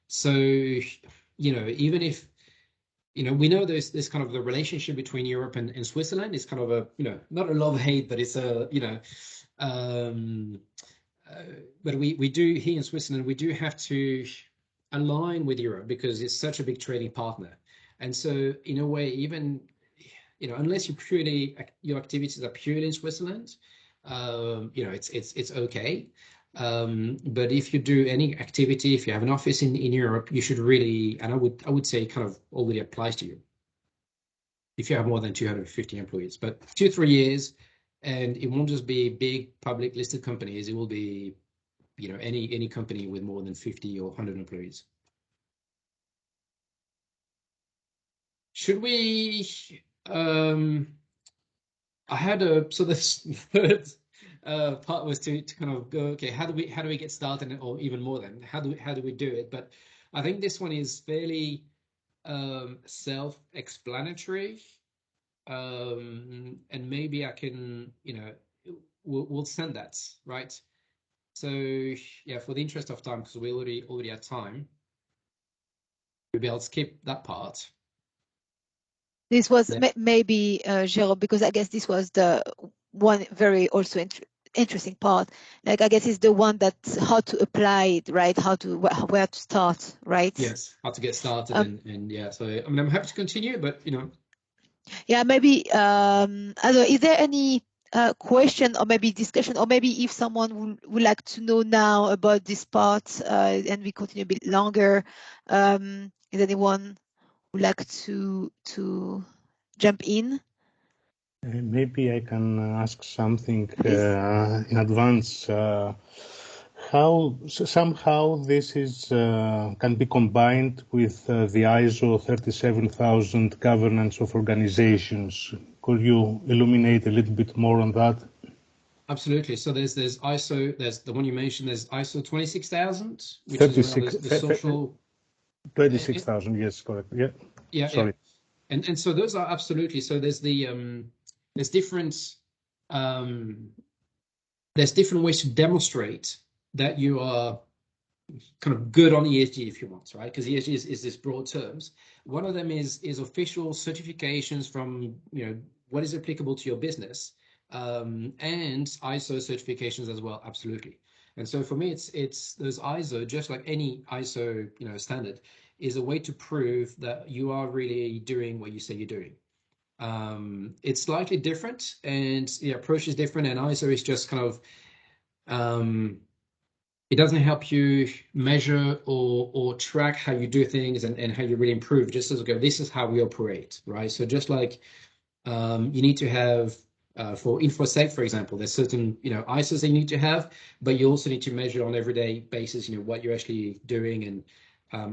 So even if we know there's kind of the relationship between Europe and Switzerland is kind of a not a love-hate, but it's a but we do here in Switzerland, we do have to align with Europe because it's such a big trading partner. And so in a way, even unless your activities are purely in Switzerland, it's okay. But if you do any activity, if you have an office in Europe, you should really, and I would say kind of already applies to you if you have more than 250 employees, but 2-3 years, and it won't just be big public listed companies. It will be, you know, any company with more than 50 or 100 employees. Should we? I had so this third part was to kind of go, okay, how do we get started, or even more than how do we do it? But I think this one is fairly self-explanatory, and maybe I can, you know, we'll send that, right? So yeah, for the interest of time, because we already had time, maybe I'll skip that part. This was maybe Jérôme, because I guess this was the one very also interesting part. Like, I guess it's the one that's how to apply it, right? How to where to start, right? Yes, how to get started, and yeah. So I mean, I'm happy to continue, but you know. Yeah, maybe. Is there any question or maybe discussion, or maybe if someone would like to know now about this part, and we continue a bit longer, is anyone would like to jump in? Maybe I can ask something in advance. How somehow this is can be combined with the ISO 37000 governance of organizations. Could you illuminate a little bit more on that? Absolutely. So there's ISO, there's the one you mentioned, there's ISO 26000, which 36, is around the social 26,000, yes, correct. Yeah. Yeah. Sorry. Yeah. And so those are absolutely, so there's the there's different ways to demonstrate that you are kind of good on ESG, if you want, right? Because ESG is this broad terms. One of them is official certifications from, you know, what is applicable to your business, and ISO certifications as well, absolutely. And so for me, it's those ISO, just like any ISO, you know, standard, is a way to prove that you are really doing what you say you're doing. It's slightly different, and the approach is different, and ISO is just kind of it doesn't help you measure or track how you do things and how you really improve. Just as, okay, this is how we operate, right? So just like you need to have for InfoSec, for example, there's certain, you know, ISOs that you need to have, but you also need to measure on everyday basis, you know, what you're actually doing and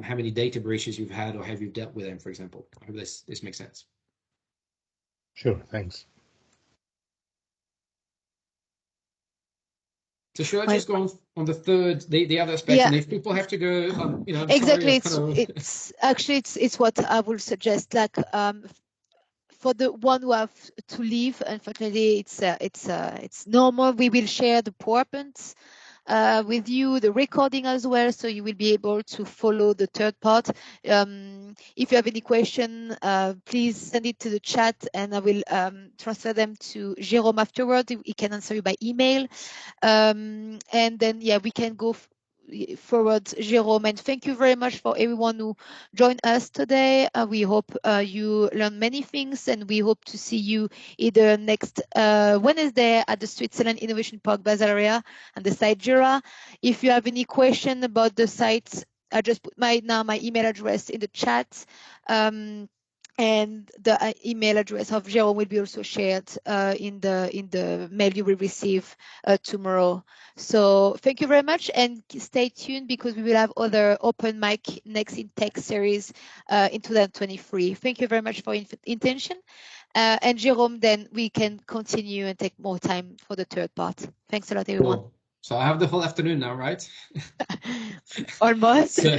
how many data breaches you've had or have you dealt with them, for example. I hope this makes sense. Sure, thanks. So should I just go on the third, the other aspect, Yeah. and if people have to go, you know, I'm exactly. sorry, It's actually it's what I would suggest. Like for the one who have to leave, unfortunately, it's normal. We will share the PowerPoints with you, the recording as well, so you will be able to follow the third part. If you have any question, please send it to the chat, and I will transfer them to Jérôme afterward. He can answer you by email, and then yeah, we can go forward, Jérôme, and thank you very much for everyone who joined us today. We hope you learned many things, and we hope to see you either next Wednesday at the Switzerland Innovation Park Basel area and the site Jura. If you have any question about the site, I just put my email address in the chat. And the email address of Jérôme will be also shared in the mail you will receive tomorrow. So thank you very much, and stay tuned because we will have other open mic next in tech series in 2023. Thank you very much for intention. And Jérôme, then we can continue and take more time for the third part. Thanks a lot, everyone. Cool. So I have the whole afternoon now, right? Almost. So,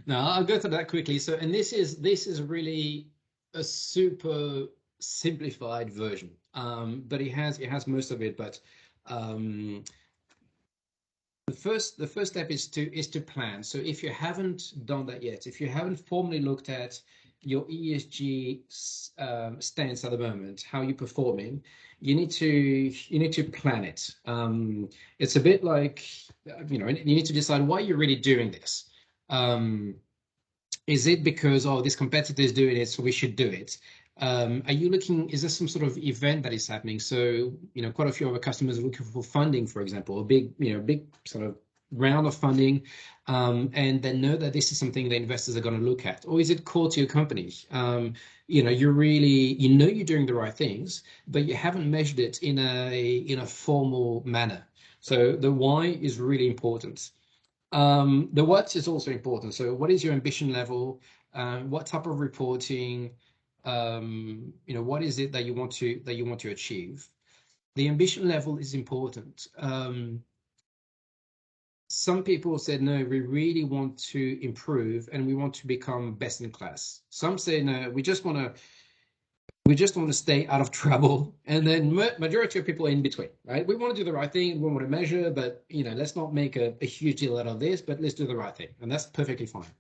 no, I'll go through that quickly. So, and this is really a super simplified version, but it has most of it. But the first step is to plan. So if you haven't done that yet, if you haven't formally looked at your ESG stance at the moment, how you're performing, you need to plan it. It's a bit like, you know, you need to decide why you're really doing this. Is it because, oh, this competitor is doing it, so we should do it? Are you looking, is there some sort of event that is happening? So, quite a few of our customers are looking for funding, for example, a big sort of round of funding, and they know that this is something the investors are going to look at. Or is it core to your company? You're really, you're doing the right things, but you haven't measured it in a formal manner. So the why is really important. The what is also important. So what is your ambition level? What type of reporting? What is it that you want to achieve? The ambition level is important. Some people said, no, we really want to improve and we want to become best in class. Some say, no, we just want to stay out of trouble. And then majority of people are in between, right? We want to do the right thing, we want to measure, but let's not make a huge deal out of this, but let's do the right thing. And that's perfectly fine.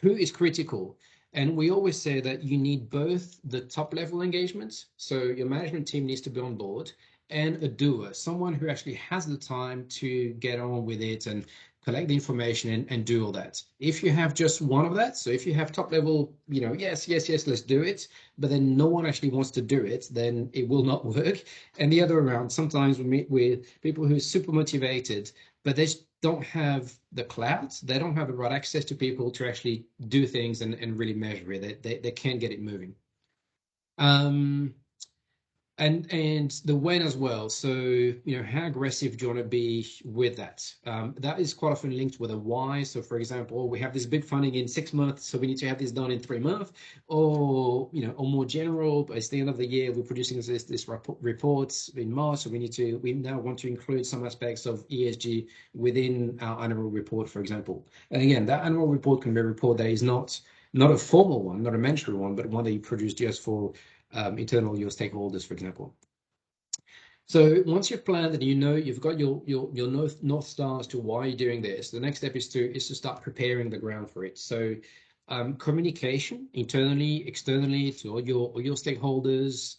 Who is critical? And we always say that you need both the top level engagements, so your management team needs to be on board, and a doer, someone who actually has the time to get on with it and collect the information and do all that. If you have just one of that, so if you have top level, yes, let's do it, but then no one actually wants to do it, then it will not work. And the other way around, sometimes we meet with people who are super motivated, but they don't have the clout, they don't have the right access to people to actually do things and really measure it. They can't get it moving. And the when as well. So, how aggressive do you want to be with that? That is quite often linked with a why. So, for example, we have this big funding in 6 months, so we need to have this done in 3 months, or more general. But it's the end of the year, we're producing this reports in March, so we now want to include some aspects of ESG within our annual report, for example. And again, that annual report can be a report that is not a formal one, not a mandatory one, but one that you produce just for internal your stakeholders, for example. So once you've planned and you've got your north stars to why you're doing this, the next step is to start preparing the ground for it. So communication internally, externally, to all your stakeholders,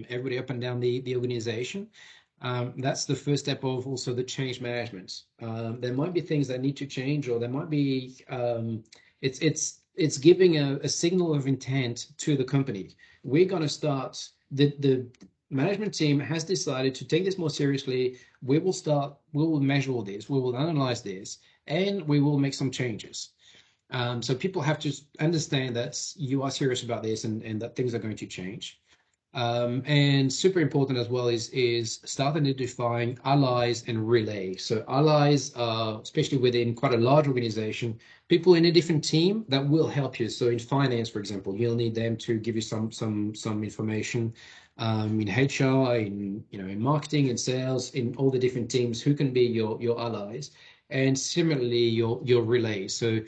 everybody up and down the organization. That's the first step of also the change management. There might be things that need to change, or there might be it's giving a signal of intent to the company. We're going to start, the management team has decided to take this more seriously. We will measure all this, we will analyze this, and we will make some changes. So people have to understand that you are serious about this and that things are going to change. And super important as well is start identifying allies and relay. So allies are, especially within quite a large organization, people in a different team that will help you. So in finance, for example, you'll need them to give you some information. In HR, in marketing and sales, in all the different teams, who can be your allies, and similarly your relay. So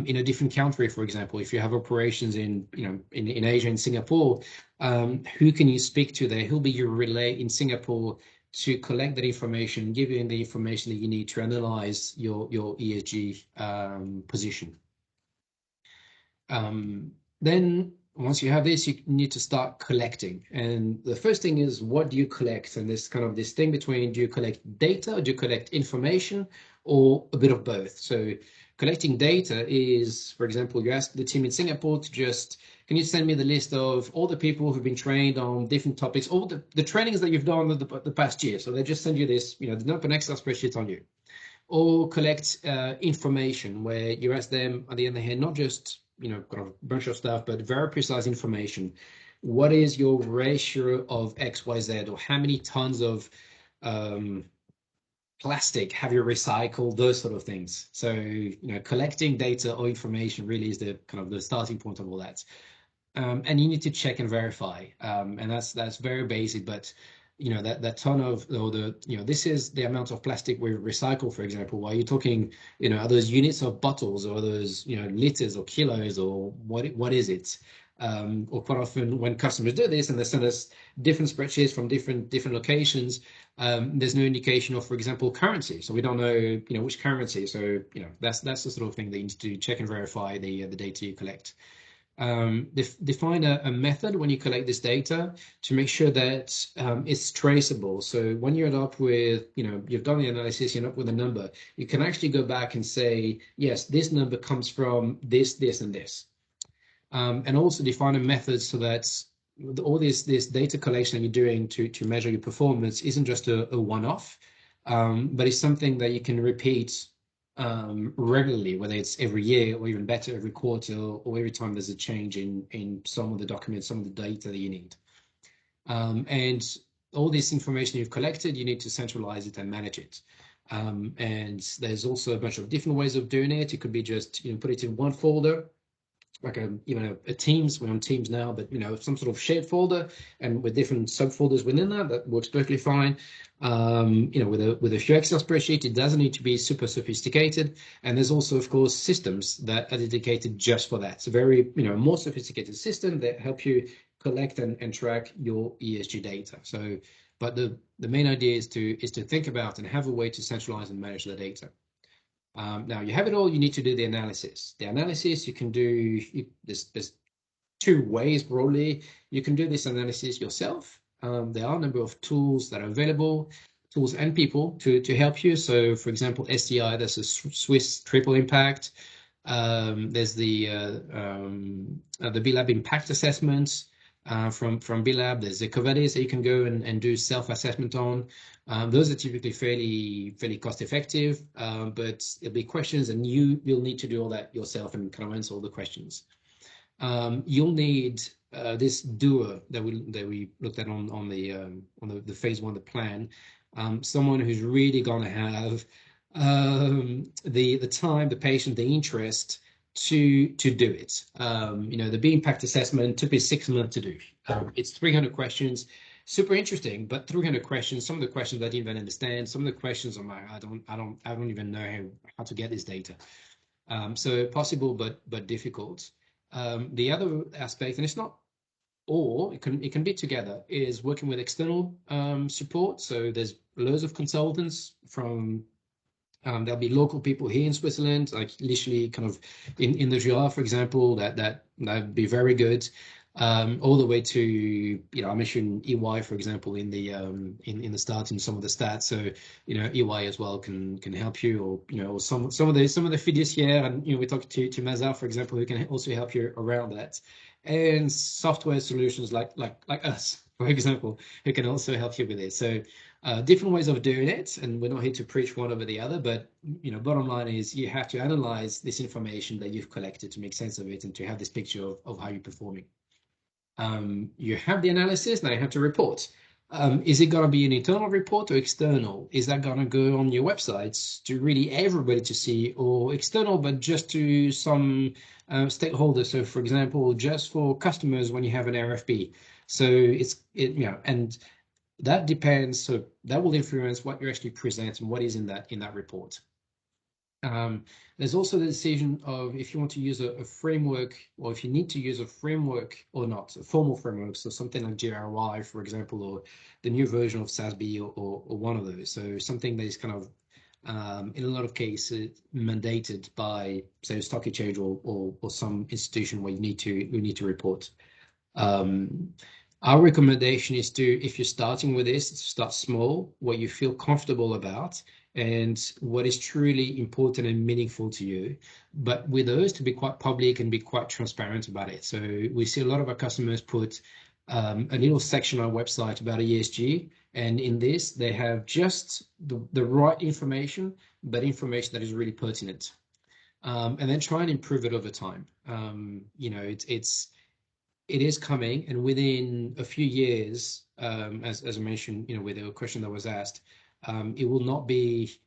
in a different country, for example, if you have operations in Asia, in Singapore, who can you speak to there? Who'll be your relay in Singapore to collect that information, give you the information that you need to analyze your ESG position. Then once you have this, you need to start collecting. And the first thing is, what do you collect? And there's kind of this thing between, do you collect data, or do you collect information, or a bit of both? So collecting data is, for example, you ask the team in Singapore to just, can you send me the list of all the people who've been trained on different topics, all the trainings that you've done the past year. So they just send you this, they don't put an Excel spreadsheet on you. Or collect information, where you ask them on the other hand, not just, kind of a bunch of stuff, but very precise information. What is your ratio of X, Y, Z, or how many tons of plastic have you recycled, those sort of things. So, collecting data or information really is the kind of the starting point of all that. And you need to check and verify. And that's very basic, but that ton of, or this is the amount of plastic we recycle, for example. While you're talking, are those units of bottles, or those, liters or kilos, or what is it? Or quite often when customers do this and they send us different spreadsheets from different locations, there's no indication of, for example, currency. So we don't know, which currency. So, that's the sort of thing that you need to check and verify the data you collect. Define a method when you collect this data to make sure that it's traceable. So when you end up with, you've done the analysis, you end up with a number, you can actually go back and say, yes, this number comes from this, and this. and also defining methods so that all this data collection that you're doing to measure your performance isn't just a one-off, but it's something that you can repeat regularly, whether it's every year or even better every quarter, or every time there's a change in some of the documents, some of the data that you need. And all this information you've collected, you need to centralize it and manage it. And there's also a bunch of different ways of doing it. It could be just put it in one folder, like a Teams. We're on Teams now, but some sort of shared folder, and with different subfolders within that works perfectly fine. With a few Excel spreadsheet, it doesn't need to be super sophisticated. And there's also, of course, systems that are dedicated just for that. It's a very more sophisticated system that help you collect and track your ESG data. So, but the main idea is to think about and have a way to centralize and manage the data. Now you have it all, you need to do the analysis. The analysis you can do, there's two ways broadly. You can do this analysis yourself. There are a number of tools that are available, tools and people to help you. So for example, SDI, there's a Swiss triple impact. There's the B-Lab impact assessments from B-Lab. There's EcoVadis that you can go and do self-assessment on. Those are typically fairly cost-effective, but it'll be questions, and you'll need to do all that yourself and kind of answer all the questions. You'll need this doer that we looked at on the phase 1 of the plan. Someone who's really going to have the time, the patience, the interest to do it. The B impact assessment took me 6 months to do. It's 300 questions, super interesting, but 300 questions. Some of the questions I didn't even understand. Some of the questions I'm like, I don't even know how to get this data. So possible, but difficult. The other aspect, and it's not all, it can be together, is working with external support. So there's loads of consultants from. There'll be local people here in Switzerland, like literally kind of in the Jura, for example, that'd be very good. All the way to, I mentioned EY, for example, in the start, in some of the stats. So, EY as well can help you, or some of the fiduciaires, and we talked to Mazar, for example, who can also help you around that, and software solutions like us, for example, who can also help you with it. So. Different ways of doing it, and we're not here to preach one over the other, but bottom line is you have to analyze this information that you've collected to make sense of it and to have this picture of how you're performing. You have the analysis, now you have to report. Is it going to be an internal report or external? Is that going to go on your websites to really everybody to see, or external but just to some stakeholders? So for example, just for customers when you have an RFP. So and that depends. So that will influence what you actually present and what is in that report. There's also the decision of if you want to use a framework, or if you need to use a framework or not, a formal framework. So something like GRI, for example, or the new version of SASB, or one of those. So something that is kind of in a lot of cases mandated by, say, a stock exchange or some institution where you need to report. Our recommendation is if you're starting with this, start small, what you feel comfortable about, and what is truly important and meaningful to you. But with those, to be quite public and be quite transparent about it. So we see a lot of our customers put a little section on our website about ESG, and in this, they have just the right information, but information that is really pertinent. And then try and improve it over time. It is coming, and within a few years, as I mentioned, with the question that was asked, it will not be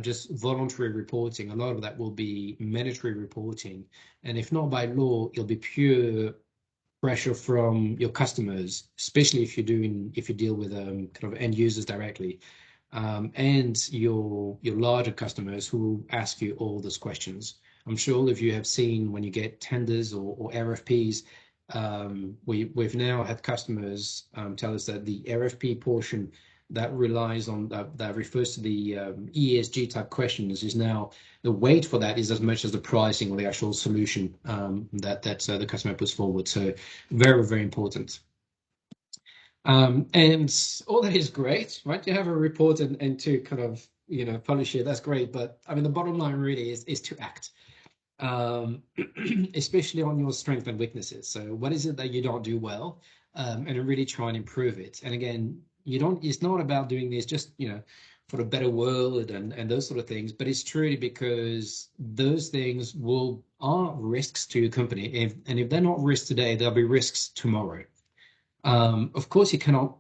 just voluntary reporting. A lot of that will be mandatory reporting, and if not by law, it'll be pure pressure from your customers, especially if you deal with kind of end users directly, and your larger customers who will ask you all those questions. I'm sure all of you have seen when you get tenders or RFPs. We've now had customers tell us that the RFP portion that relies on that refers to the ESG type questions is now, the weight for that is as much as the pricing or the actual solution that the customer puts forward. So very, very important. And all that is great, right? You have a report and to kind of publish it, that's great. But I mean, the bottom line really is to act. especially on your strengths and weaknesses. So what is it that you don't do well, and really try and improve it. And again, it's not about doing this just, for a better world and those sort of things, but it's truly because those things are risks to your company. And if they're not risks today, there'll be risks tomorrow. Of course, you cannot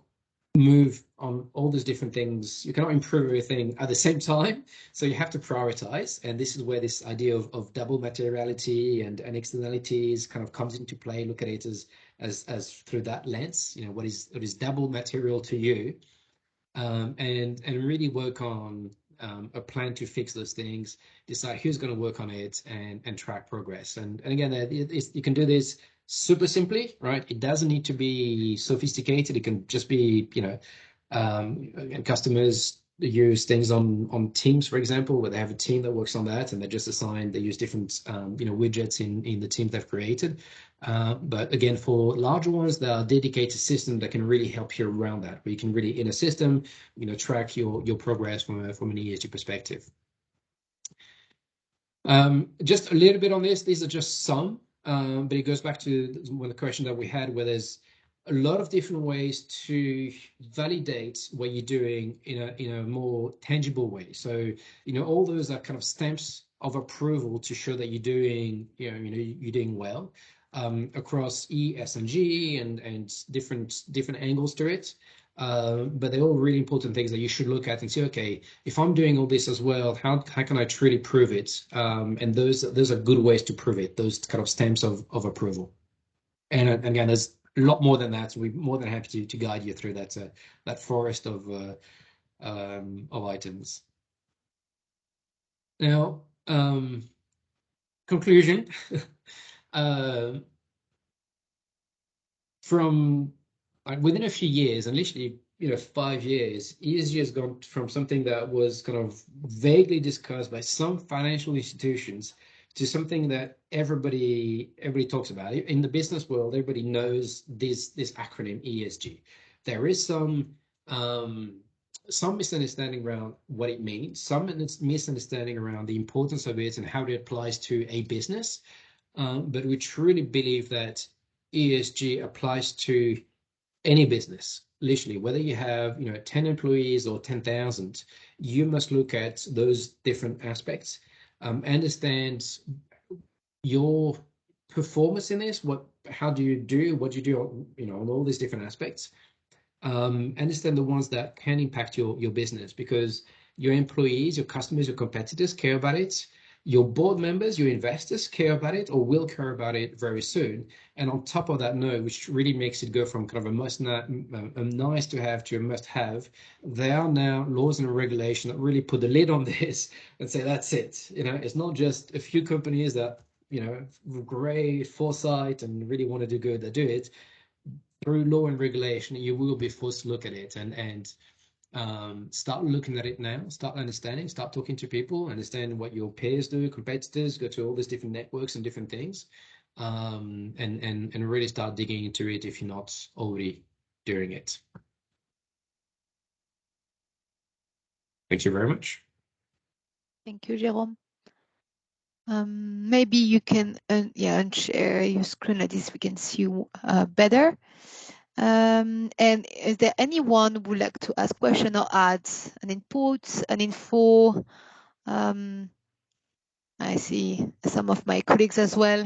move on all these different things. You cannot improve everything at the same time. So you have to prioritize. And this is where this idea of double materiality and externalities kind of comes into play. Look at it as through that lens, what is double material to you, and really work on a plan to fix those things, decide who's going to work on it, and track progress. And again, you can do this super simply, right? It doesn't need to be sophisticated. It can just be, and customers use things on Teams, for example, where they have a team that works on that, and they just they use different, widgets in the team they've created. But again, for larger ones, there are dedicated systems that can really help you around that, where you can really, in a system, track your progress from an ESG perspective. Just a little bit on this. These are just some, but it goes back to one of the questions that we had, where there's a lot of different ways to validate what you're doing in a more tangible way. So, all those are kind of stamps of approval to show that you're doing, you're doing well, across E, S, and G, and different angles to it. But they're all really important things that you should look at and say, okay, if I'm doing all this as well, how can I truly prove it? And those are good ways to prove it, those kind of stamps of approval. And again, there's a lot more than that. So we're more than happy to guide you through that forest of items. Now, conclusion. From within a few years, and literally 5 years, ESG has gone from something that was kind of vaguely discussed by some financial institutions to something that everybody talks about. In the business world, everybody knows this acronym ESG. There is some misunderstanding around what it means, some misunderstanding around the importance of it and how it applies to a business. But we truly believe that ESG applies to any business, literally, whether you have 10 employees or 10,000, you must look at those different aspects, understand your performance in this, what do you do on all these different aspects, understand the ones that can impact your business, because your employees, your customers, your competitors care about it. Your board members, your investors care about it, or will care about it very soon. And on top of that note, which really makes it go from kind of a nice to have to a must have, there are now laws and regulation that really put the lid on this and say that's it. It's not just a few companies that with great foresight and really want to do good that do it. Through law and regulation, you will be forced to look at it and start looking at it now, start understanding, start talking to people, understand what your peers do, competitors, go to all these different networks and different things, and really start digging into it if you're not already doing it. Thank you very much. Thank you, Jérôme. Maybe you can unshare your screen like this, we can see you better. And is there anyone who would like to ask a question or add an input, an info? I see some of my colleagues as well.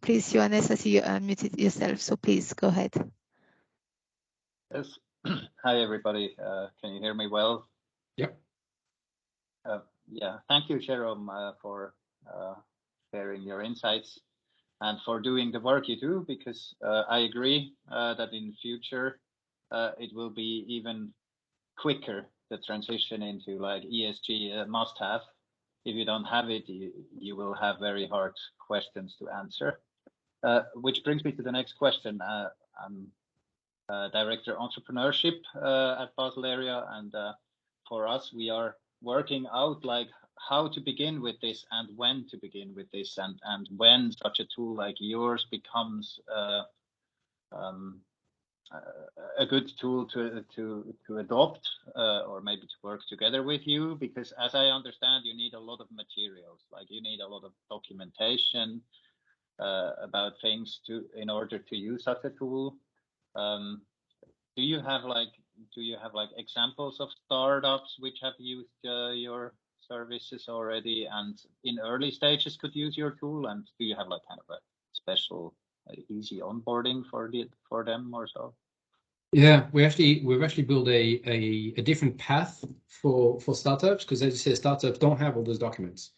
Please, Johannes, I see you unmuted yourself, so please go ahead. Yes. Hi, everybody. Can you hear me well? Yep. Yeah. Thank you, Jérôme, for sharing your insights and for doing the work you do, because I agree that in the future it will be even quicker, the transition into like ESG must have. If you don't have it, you will have very hard questions to answer. Which brings me to the next question. I'm Director Entrepreneurship at Basel area, and for us, we are working out like how to begin with this and when to begin with this, and when such a tool like yours becomes a good tool to adopt or maybe to work together with you? Because as I understand, you need a lot of materials, like you need a lot of documentation about things in order to use such a tool. Do you have like examples of startups which have used your services already and in early stages could use your tool? And do you have like kind of a special easy onboarding for them or so? Yeah, we've actually built a different path for startups, because as you say, startups don't have all those documents.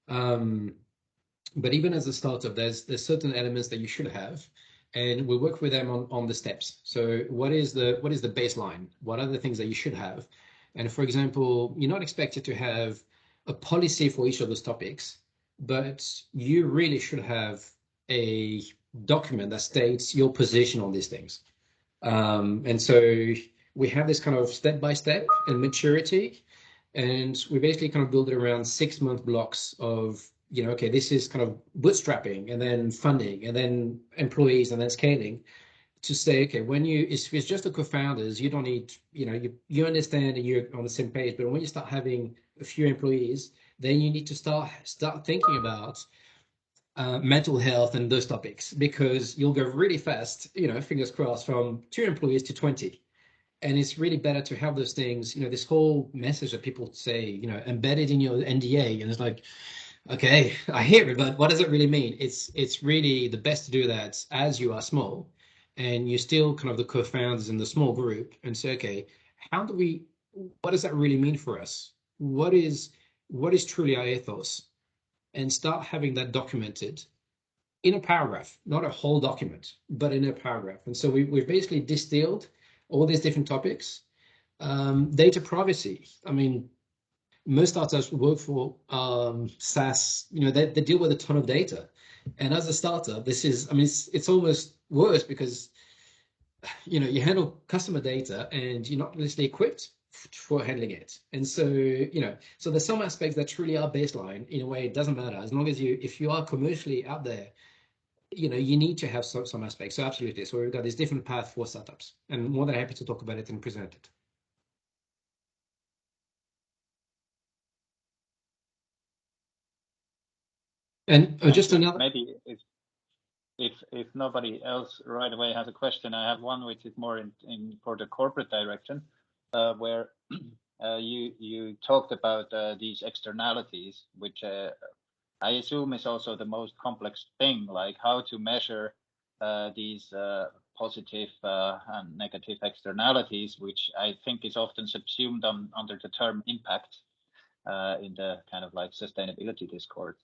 But even as a startup, there's certain elements that you should have, and we work with them on the steps. So what is the baseline? What are the things that you should have? And for example, you're not expected to have a policy for each of those topics, but you really should have a document that states your position on these things. And so we have this kind of step-by-step and maturity, and we basically kind of build it around 6-month blocks of, okay, this is kind of bootstrapping and then funding and then employees and then scaling, to say, okay, if it's just the co-founders, you don't need, you understand and you're on the same page. But when you start having a few employees, then you need to start thinking about mental health and those topics, because you'll go really fast, fingers crossed, from 2 employees to 20. And it's really better to have those things, this whole message that people say, embedded in your NDA. And it's like, okay, I hear it, but what does it really mean? It's really the best to do that as you are small and you're still kind of the co-founders in the small group, and say, okay, what does that really mean for us? What is truly our ethos? And start having that documented in a paragraph, not a whole document, but in a paragraph. And so we've basically distilled all these different topics. Data privacy. I mean, most startups work for SaaS, they deal with a ton of data. And as a startup, this is, it's almost worse, because, you handle customer data and you're not necessarily equipped for handling it. And so, so there's some aspects that truly are baseline. In a way, it doesn't matter, as long as if you are commercially out there, you need to have some aspects. So absolutely. So we've got this different path for startups, and more than happy to talk about it and present it. And just another, maybe if nobody else right away has a question, I have one which is more in for the corporate direction, where you talked about these externalities, which I assume is also the most complex thing, like how to measure these positive and negative externalities, which I think is often subsumed under the term impact in the kind of like sustainability discourse.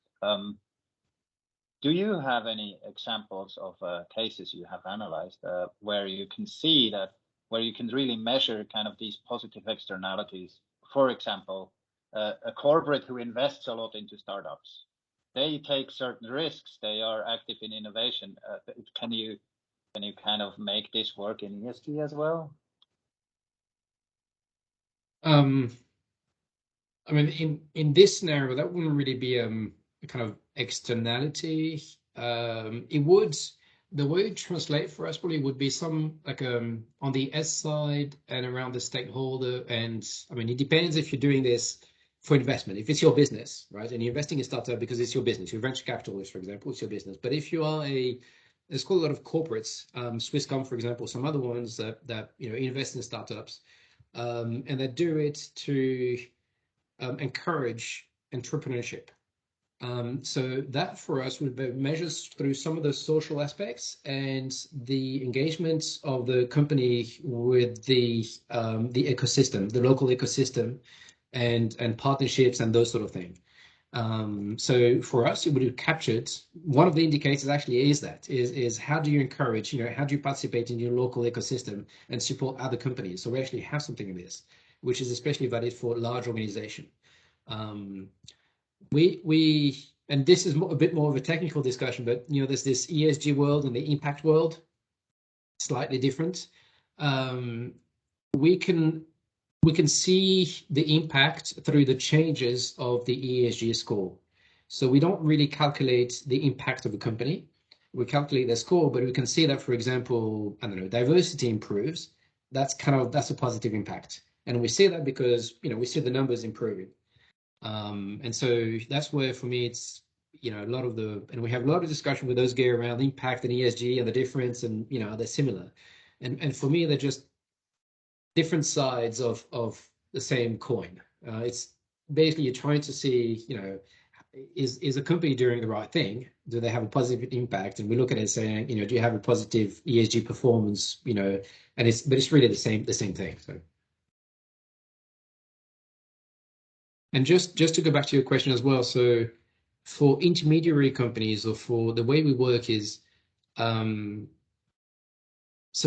Do you have any examples of cases you have analyzed where you can see that, where you can really measure kind of these positive externalities? For example, a corporate who invests a lot into startups, they take certain risks, they are active in innovation. Can you kind of make this work in ESG as well? In this scenario, that wouldn't really be a kind of externality. It would, the way it translate for us probably would be some like on the S side and around the stakeholder. And it depends if you're doing this for investment. If it's your business, right, and you're investing in startup because it's your business, you're venture capitalist, for example, it's your business. But if you are there's quite a lot of corporates, Swisscom, for example, some other ones that invest in startups, and that do it to encourage entrepreneurship. So that for us would be measures through some of the social aspects and the engagement of the company with the ecosystem, the local ecosystem, and partnerships and those sort of things. So for us, it would have captured, one of the indicators actually is how do you encourage, how do you participate in your local ecosystem and support other companies? So we actually have something in this, which is especially valid for large organization. And this is a bit more of a technical discussion, but there's this ESG world and the impact world, slightly different. We can see the impact through the changes of the ESG score. So we don't really calculate the impact of a company. we calculate their score, but we can see that, for example, I don't know, diversity improves. That's a positive impact. And we see that because, we see the numbers improving. And so that's where, for me, it's, and we have a lot of discussion with those guys around impact and ESG and the difference, and, they're similar. And for me, they're just different sides of the same coin. It's basically you're trying to see, is a company doing the right thing? Do they have a positive impact? And we look at it saying, do you have a positive ESG performance? And it's really the same thing. So, and just to go back to your question as well. So, for intermediary companies, or for the way we work is, so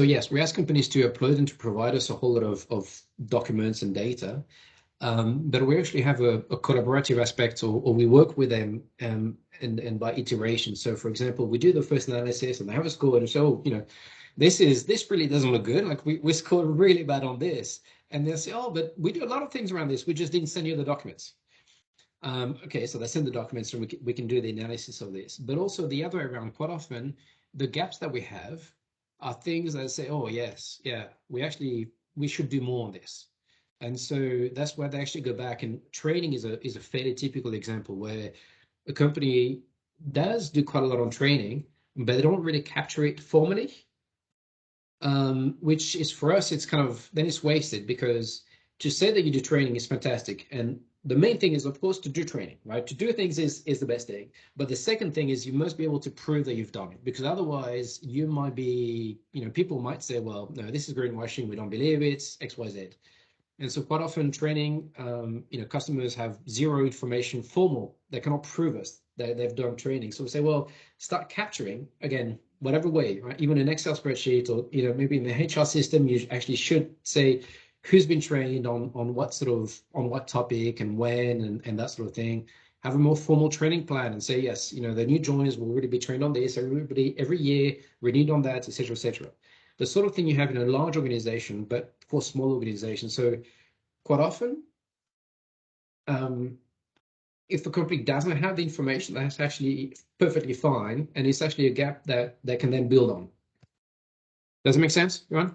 yes, we ask companies to upload and to provide us a whole lot of documents and data. But we actually have a collaborative aspect, or we work with them and by iteration. So, for example, we do the first analysis and they have a score, and so this really doesn't look good. Like we scored really bad on this, and they'll say, oh, but we do a lot of things around this. We just didn't send you the documents. Okay, so they send the documents, and we can do the analysis of this. But also the other way around. Quite often, the gaps that we have are things that say, oh yes, yeah, we should do more on this. And so that's where they actually go back, and training is a fairly typical example where a company does do quite a lot on training, but they don't really capture it formally, which is, for us, it's kind of, then it's wasted, because to say that you do training is fantastic. And the main thing is, of course, to do training, right? To do things is the best thing. But the second thing is you must be able to prove that you've done it, because otherwise you might be, people might say, well, no, this is greenwashing. We don't believe it, X, Y, Z. And so quite often training, customers have zero information formal. They cannot prove us that they've done training. So we say, well, start capturing, again, whatever way, right? Even an Excel spreadsheet, or, maybe in the HR system, you actually should say who's been trained on what topic and when, and that sort of thing. Have a more formal training plan and say, yes, the new joiners will really be trained on this, every year, renewed on that, etc., etc. The sort of thing you have in a large organization, but for small organizations. So quite often, if the company doesn't have the information, that's actually perfectly fine, and it's actually a gap that they can then build on. Does it make sense, Johan?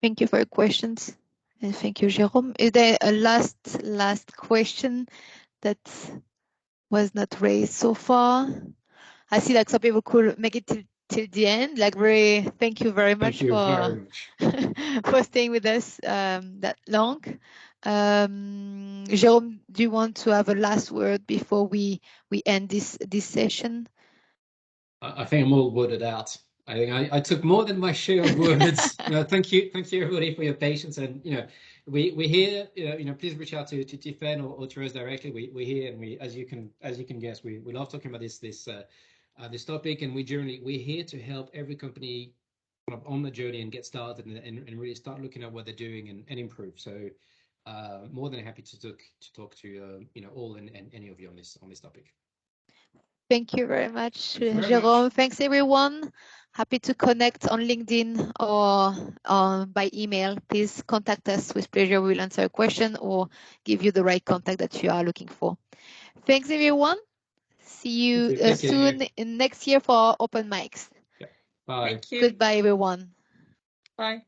Thank you for your questions, and thank you, Jérôme. Is there a last question that was not raised so far? I see like some people could make it till the end. Like, very thank you very much for staying with us that long. Jérôme, do you want to have a last word before we end this session? I think I'm all worded out. I think I took more than my share of words. Thank you everybody for your patience, and we're here. Please reach out to Tiffen or to us directly. We're here, and we, as you can guess, we love talking about this topic, and we're here to help every company on the journey and get started, and really start looking at what they're doing and improve. So more than happy to talk to all and any of you on this topic. Thank you very much, Jérôme. Thanks, everyone. Happy to connect on LinkedIn or by email. Please contact us with pleasure. We'll answer a question or give you the right contact that you are looking for. Thanks, everyone. See you soon next year for open mics. Yeah. Bye. Goodbye, everyone. Bye.